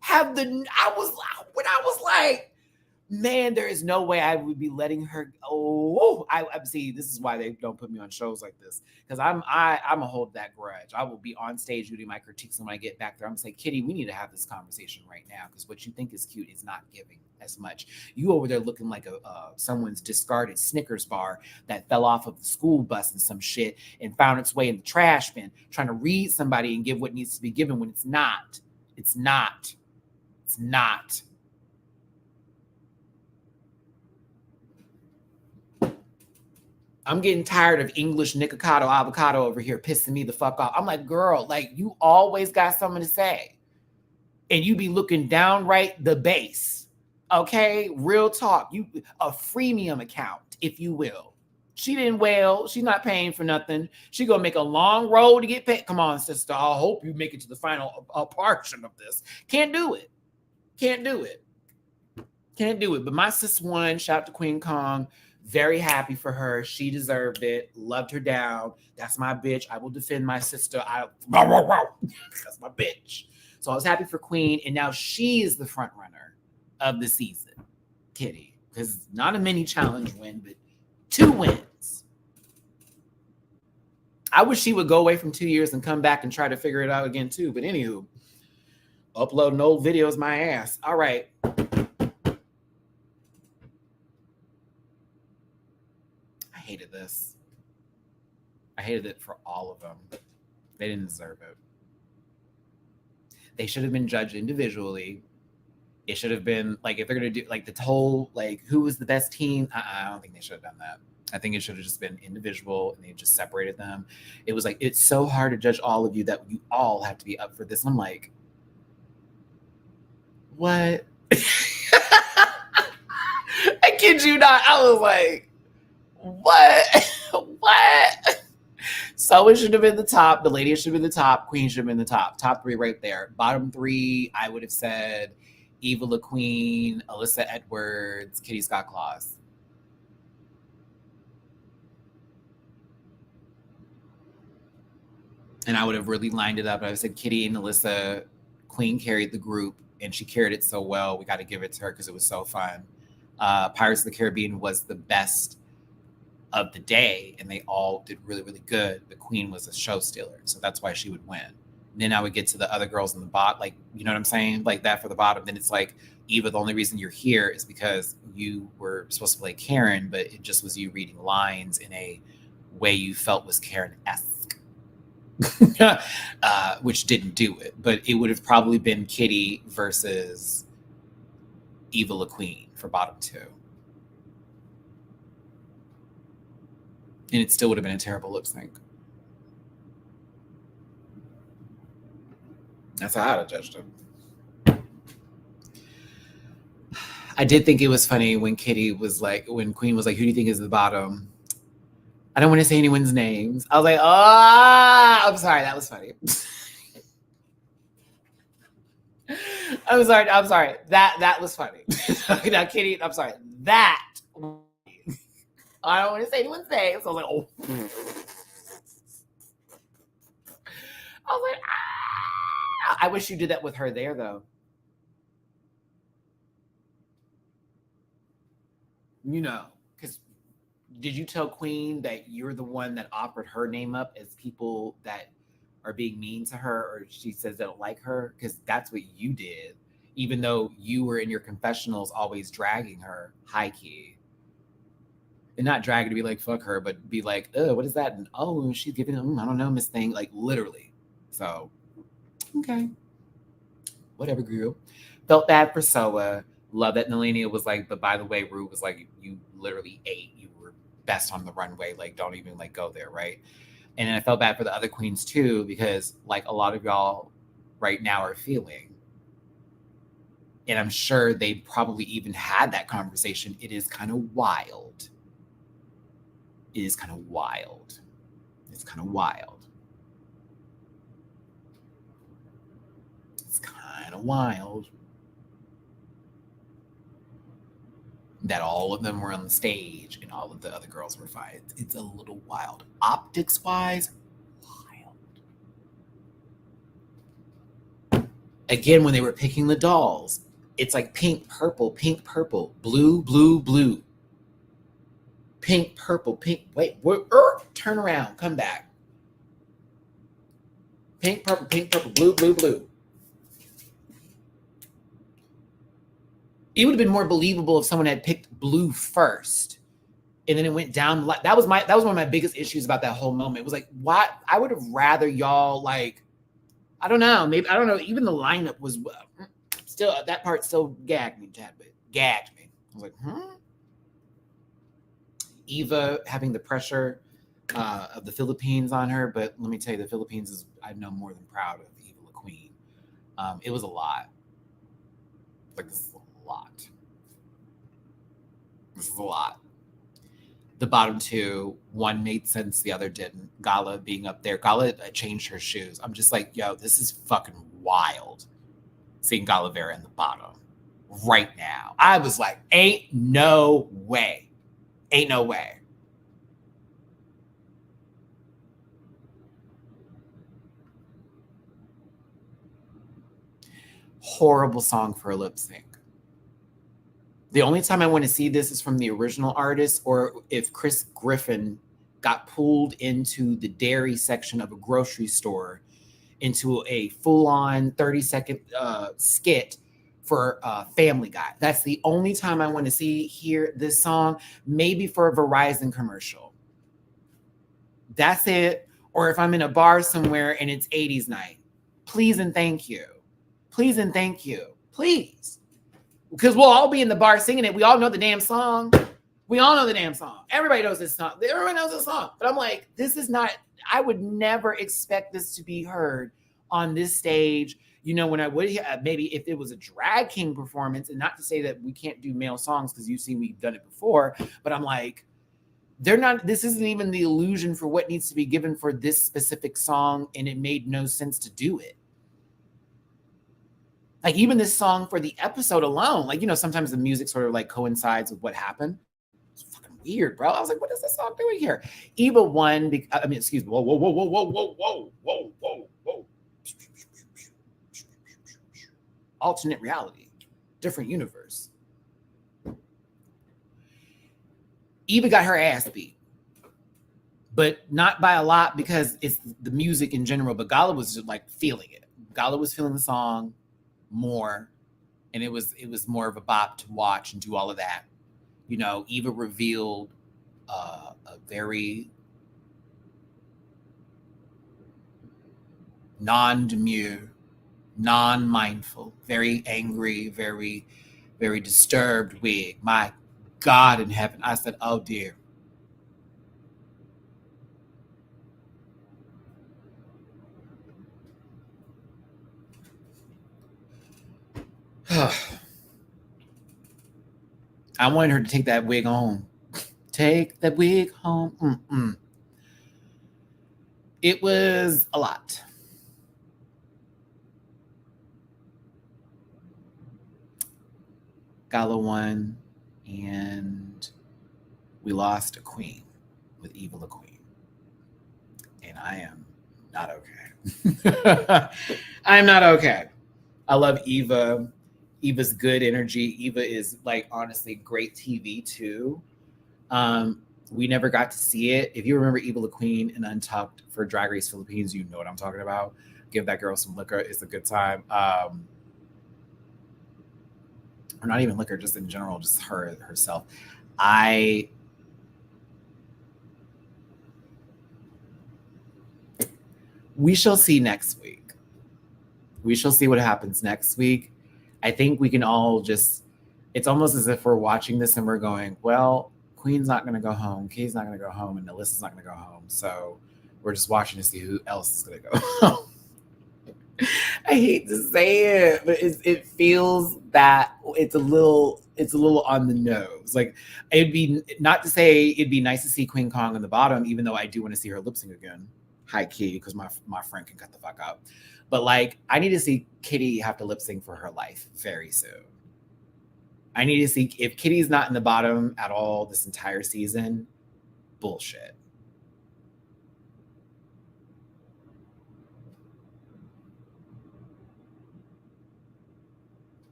have when I was like, man, there is no way I would be letting her. Oh, I see. This is why they don't put me on shows like this, because I'm gonna hold that grudge. I will be on stage doing my critiques, and when I get back there, I'm gonna say, Kitty, we need to have this conversation right now, because what you think is cute is not giving as much. You over there looking like someone's discarded Snickers bar that fell off of the school bus and some shit and found its way in the trash bin, trying to read somebody and give what needs to be given when it's not. It's not. It's not. I'm getting tired of English Nikocado avocado over here pissing me the fuck off. I'm like, girl, like, you always got something to say. And you be looking downright the base. Okay? Real talk. You a freemium account, if you will. She didn't wail. She's not paying for nothing. She gonna make a long road to get paid. Come on, sister. I hope you make it to the final portion of this. Can't do it. Can't do it. Can't do it. But my sis won. Shout out to Queen Kong. Very happy for her. She deserved it. Loved her down. That's my bitch. I will defend my sister. That's my bitch. So I was happy for Queen. And now she is the front runner of the season. Kitty. Because not a mini challenge win, but 2 wins. I wish she would go away from 2 years and come back and try to figure it out again too. But anywho, uploading old videos, my ass. All right. I hated this. I hated it for all of them. They didn't deserve it. They should have been judged individually. It should have been like, if they're gonna do like the whole like who was the best team, I don't think they should have done that. I think it should have just been individual, and they just separated them. It was like, it's so hard to judge all of you that you all have to be up for this. I'm like, what? I kid you not. I was like, what? What? So it should have been the top. The lady should have been the top. Queen should have been the top. Top 3 right there. Bottom 3, I would have said Eva La Queen, Alyssa Edwards, Kitty Scott Claus. And I would have really lined it up. I would have said Kitty and Alyssa. Queen carried the group, and she carried it so well. We got to give it to her because it was so fun. Pirates of the Caribbean was the best of the day, and they all did really, really good. But Queen was a show stealer, so that's why she would win. And then I would get to the other girls in the bot, like, you know what I'm saying? Like that for the bottom. Then it's like, Eva, the only reason you're here is because you were supposed to play Karen, but it just was you reading lines in a way you felt was Karen-esque. Which didn't do it, but it would have probably been Kitty versus Eva La Queen for bottom 2. And it still would have been a terrible lip sync. That's how I'd have judged him. I did think it was funny when Queen was like, who do you think is the bottom? I don't want to say anyone's names. I was like, oh, I'm sorry. That was funny. I'm sorry. That was funny. Now, Kitty, I'm sorry. That. I don't want to say anyone's name. So I was like, oh. I was like, ah. I wish you did that with her there, though. You know, because did you tell Queen that you're the one that offered her name up as people that are being mean to her, or she says they don't like her? Because that's what you did, even though you were in your confessionals always dragging her high key. And not dragging to be like, fuck her, but be like, oh, what is that? And oh, she's giving him, I don't know, Miss Thing, like literally. So, okay. Whatever, girl. Felt bad for Soa. Love that Nalenia was like, but by the way, Rue was like, you literally ate. You were best on the runway. Like, don't even like go there, right? And then I felt bad for the other queens too, because like a lot of y'all right now are feeling. And I'm sure they probably even had that conversation. It is kind of wild. It is kind of wild. It's kind of wild. It's kind of wild that all of them were on the stage and all of the other girls were fine. It's a little wild. Optics wise, wild. Again, when they were picking the dolls, it's like pink, purple, blue, blue, blue. Pink, purple, pink. Wait, turn around, come back. Pink, purple, blue, blue, blue. It would have been more believable if someone had picked blue first, and then it went down. That was one of my biggest issues about that whole moment. It was like, why? I would have rather y'all like, I don't know, maybe I don't know. Even the lineup was still, that part still gagged me, Chad, but gagged me. I was like, Eva having the pressure of the Philippines on her, but let me tell you, the Philippines is, I know, more than proud of Eva La Queen. It was a lot. Like, this is a lot. This is a lot. the bottom two, one made sense, the other didn't. Gala being up there. Gala changed her shoes. I'm just like, yo, this is fucking wild. Seeing Galavera in the bottom right now. I was like, ain't no way. Ain't no way. Horrible song for a lip sync. The only time I want to see this is from the original artist, or if Chris Griffin got pulled into the dairy section of a grocery store into a full-on 30-second skit for Family Guy. That's the only time I want to hear this song, maybe for a Verizon commercial. That's it. Or if I'm in a bar somewhere and it's 80s night. Please and thank you. Please and thank you. Please. Because we'll all be in the bar singing it. We all know the damn song. We all know the damn song. Everybody knows this song. Everyone knows this song. But I'm like, this is not, I would never expect this to be heard on this stage. You know, when I would, maybe if it was a drag king performance, and not to say that we can't do male songs, because you've seen we've done it before, but I'm like, they're not, this isn't even the illusion for what needs to be given for this specific song, and it made no sense to do it. Like even this song for the episode alone, like, you know, sometimes the music sort of like coincides with what happened. It's fucking weird, bro. I was like, what is this song doing here? Eva won, excuse me, whoa. Alternate reality, different universe. Eva got her ass beat, but not by a lot because it's the music in general, but Gala was just like feeling it. Gala was feeling the song more, and it was more of a bop to watch and do all of that. You know, Eva revealed a very non-demure, non-mindful, very angry, very, very disturbed wig. My God in heaven. I said, oh dear. I wanted her to take that wig home. Take that wig home. Mm-mm. It was a lot. Gala won, and we lost a queen with Eva the Queen. And I am not okay. I'm not okay. I love Eva. Eva's good energy. Eva is like honestly great TV too. We never got to see it. If you remember Eva the Queen and Untucked for Drag Race Philippines, you know what I'm talking about. Give that girl some liquor. It's a good time. Or not even liquor, just in general, just herself. We shall see next week. We shall see what happens next week. I think we can all just, it's almost as if we're watching this and we're going, well, Queen's not going to go home, Kay's not going to go home, and Alyssa's not going to go home. So we're just watching to see who else is going to go home. I hate to say it, but it feels that it's a little on the nose. Like, it'd be, not to say it'd be nice to see Queen Kong on the bottom, even though I do want to see her lip sync again, high key, because my friend can cut the fuck up. But like, I need to see Kitty have to lip sync for her life very soon. I need to see, if Kitty's not in the bottom at all this entire season, bullshit.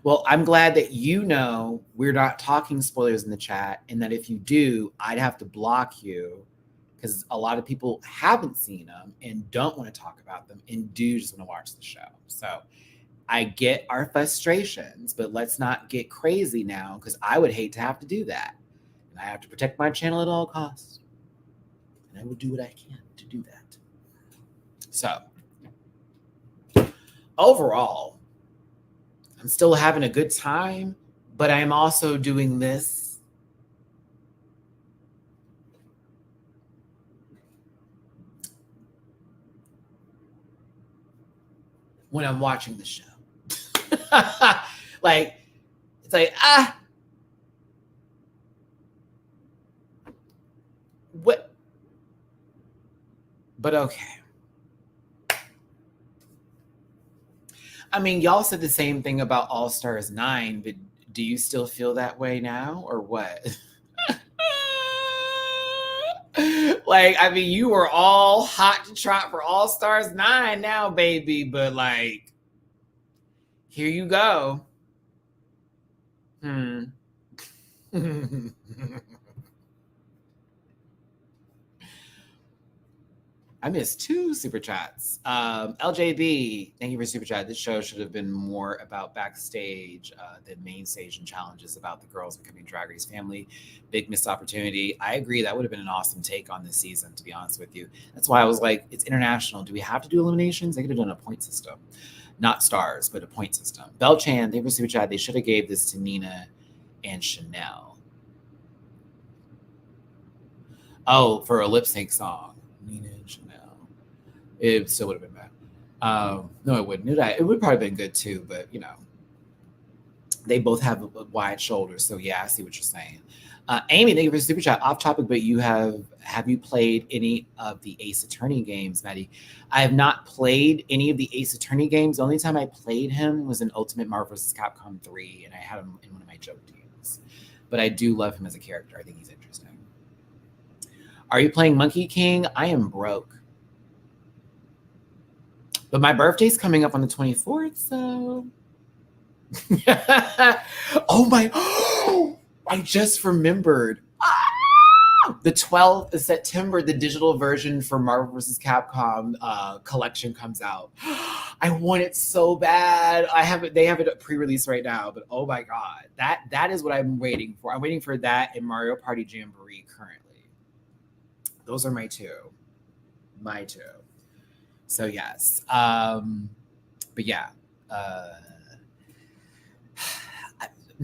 Well, I'm glad that you know we're not talking spoilers in the chat, and that if you do, I'd have to block you, because a lot of people haven't seen them and don't want to talk about them and do just want to watch the show. So I get our frustrations, but let's not get crazy now, because I would hate to have to do that. And I have to protect my channel at all costs. And I will do what I can to do that. So overall, I'm still having a good time, but I'm also doing this. When I'm watching the show. Like, it's like, What? But okay. I mean, y'all said the same thing about All Stars 9, but do you still feel that way now or what? Like, I mean, you were all hot to trot for All Stars 9 now, baby, but like, here you go. I missed 2 super chats. LJB, thank you for super chat. This show should have been more about backstage than main stage and challenges about the girls becoming Drag Race family. Big missed opportunity. I agree. That would have been an awesome take on this season, to be honest with you. That's why I was like, it's international. Do we have to do eliminations? They could have done a point system. Not stars, but a point system. Belchan, thank you for super chat. They should have gave this to Nina and Chanel. Oh, for a lip sync song. Nina and Chanel. It still would have been bad. No, it wouldn't. It would probably been good too, but you know, they both have wide shoulders. So yeah, I see what you're saying. Amy, thank you for the super chat. Off topic, but have you played any of the Ace Attorney games, Maddie? I have not played any of the Ace Attorney games. The only time I played him was in Ultimate Marvel vs. Capcom 3, and I had him in one of my joke teams. But I do love him as a character. I think he's interesting. Are you playing Monkey King? I am broke. But my birthday's coming up on the 24th, so. Oh my. I just remembered. The 12th of September, the digital version for Marvel vs. Capcom collection comes out. I want it so bad. They have it pre-release right now, but oh my God. That is what I'm waiting for. I'm waiting for that and Mario Party Jamboree currently. Those are my two. So yes, but yeah,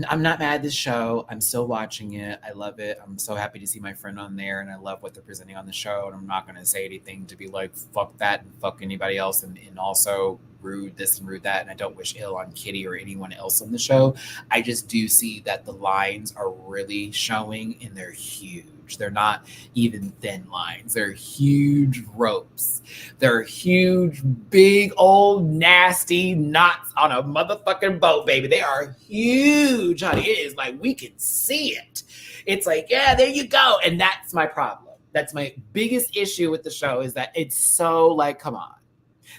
I'm not mad at this show. I'm still watching it. I love it. I'm so happy to see my friend on there, and I love what they're presenting on the show. And I'm not going to say anything to be like fuck that and fuck anybody else, and also rude this and rude that. And I don't wish ill on Kitty or anyone else on the show. I just do see that the lines are really showing, and they're huge. They're not even thin lines. They're huge ropes. They're huge, big, old, nasty knots on a motherfucking boat, baby. They are huge, honey. It is like we can see it. It's like, yeah, there you go. And that's my problem. That's my biggest issue with the show is that it's so like, come on.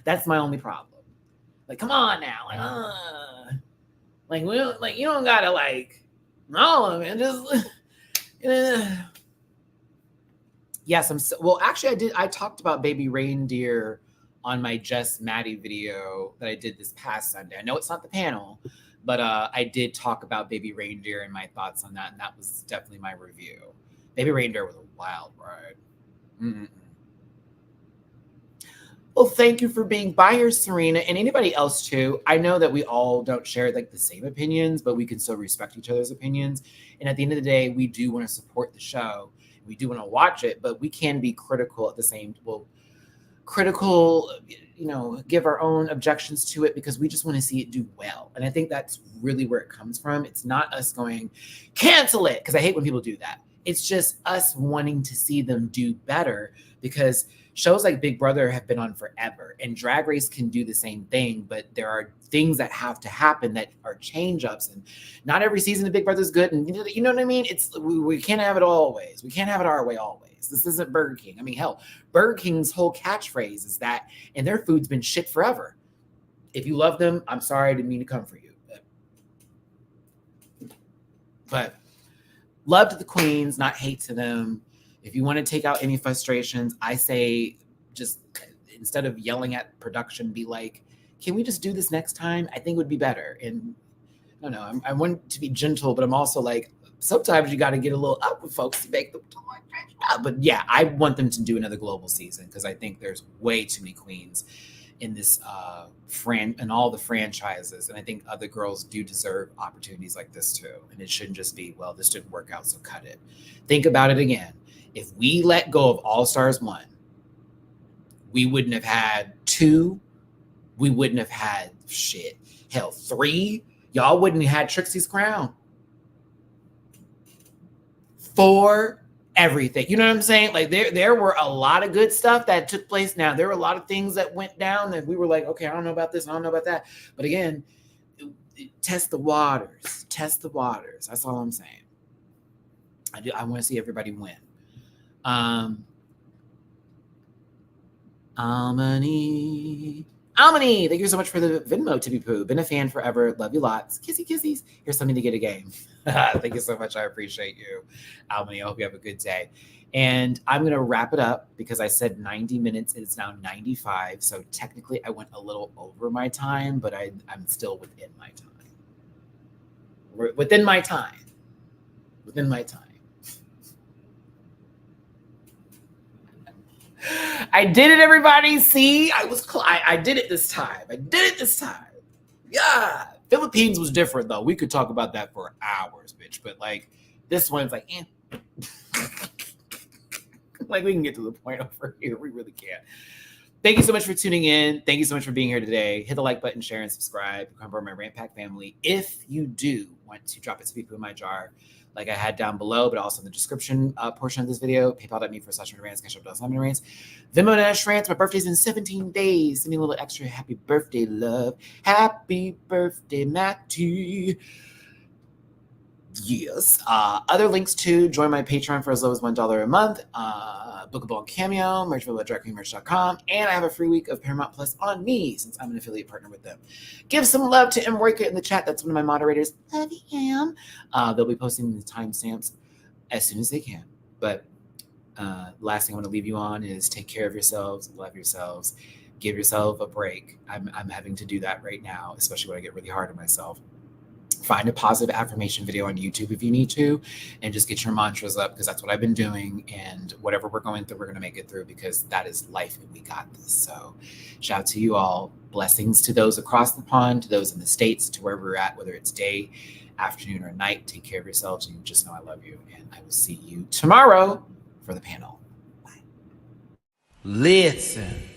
That's my only problem. Like, come on now. Like we don't, like you don't gotta like, no, man, just. Yes, I talked about Baby Reindeer on my Just Maddie video that I did this past Sunday. I know it's not the panel, but I did talk about Baby Reindeer and my thoughts on that, and that was definitely my review. Baby Reindeer was a wild ride. Mm-mm. Well, thank you for being by here, Serena, and anybody else too. I know that we all don't share like the same opinions, but we can still respect each other's opinions. And at the end of the day, we do want to support the show. We do want to watch it, but we can be critical at the same. Well, critical, give our own objections to it because we just want to see it do well. And I think that's really where it comes from. It's not us going cancel it because I hate when people do that. It's just us wanting to see them do better because shows like Big Brother have been on forever and Drag Race can do the same thing, but there are things that have to happen that are change ups and not every season of Big Brother is good. And you know what I mean? We can't have it always. We can't have it our way always. This isn't Burger King. I mean, hell, Burger King's whole catchphrase is that, and their food's been shit forever. If you love them, I'm sorry, I didn't mean to come for you. But love to the queens, not hate to them. If you want to take out any frustrations, I say just instead of yelling at production, be like, can we just do this next time? I think it would be better. And I don't know, I want to be gentle, but I'm also like, sometimes you got to get a little up with folks to make them talk. But yeah, I want them to do another global season because I think there's way too many queens in this in all the franchises. And I think other girls do deserve opportunities like this too. And it shouldn't just be, well, this didn't work out, so cut it. Think about it again. If we let go of All Stars 1, we wouldn't have had 2. We wouldn't have had shit. Hell, 3. Y'all wouldn't have had Trixie's crown. 4. everything. You know what I'm saying? Like there were a lot of good stuff that took place. Now there were a lot of things that went down that we were like, okay, I don't know about this, I don't know about that. But again, test the waters. Test the waters. That's all I'm saying. I want to see everybody win. Almany, thank you so much for the Venmo, Tippy Poo. Been a fan forever. Love you lots. Kissy kissies. Here's something to get a game. Thank you so much. I appreciate you, Almany. I hope you have a good day. And I'm going to wrap it up because I said 90 minutes. It's now 95. So technically I went a little over my time, but I'm still within my time. Within my time. Within my time. I did it, everybody. See, I did it this time. Yeah. Philippines was different, though. We could talk about that for hours, bitch. But, like, this one's like, like, we can get to the point over here. We really can. Thank you so much for tuning in. Thank you so much for being here today. Hit the like button, share, and subscribe. Become part of my Rant Pack family. If you do want to drop a Tippy Poo in my jar, like I had down below, but also in the description portion of this video, paypal.me/MattyRants, cash.MattyRants, Venmo-Rants. My birthday's in 17 days. Send me a little extra happy birthday love. Happy birthday, Matty. Yes. Other links to join my Patreon for as low as $1 a month. Bookable on Cameo, merch.directlymerch.com, and I have a free week of Paramount Plus on me since I'm an affiliate partner with them. Give some love to Emroika in the chat. That's one of my moderators. Love you, Am. They'll be posting the timestamps as soon as they can. But last thing I want to leave you on is take care of yourselves, love yourselves, give yourself a break. I'm having to do that right now, especially when I get really hard on myself. Find a positive affirmation video on YouTube if you need to, and just get your mantras up, because that's what I've been doing. And whatever we're going through, we're going to make it through, because that is life and we got this. So shout out to you all. Blessings to those across the pond, to those in the States, to wherever we're at, whether it's day, afternoon, or night. Take care of yourselves, and just know I love you. And I will see you tomorrow for the panel. Bye. Listen.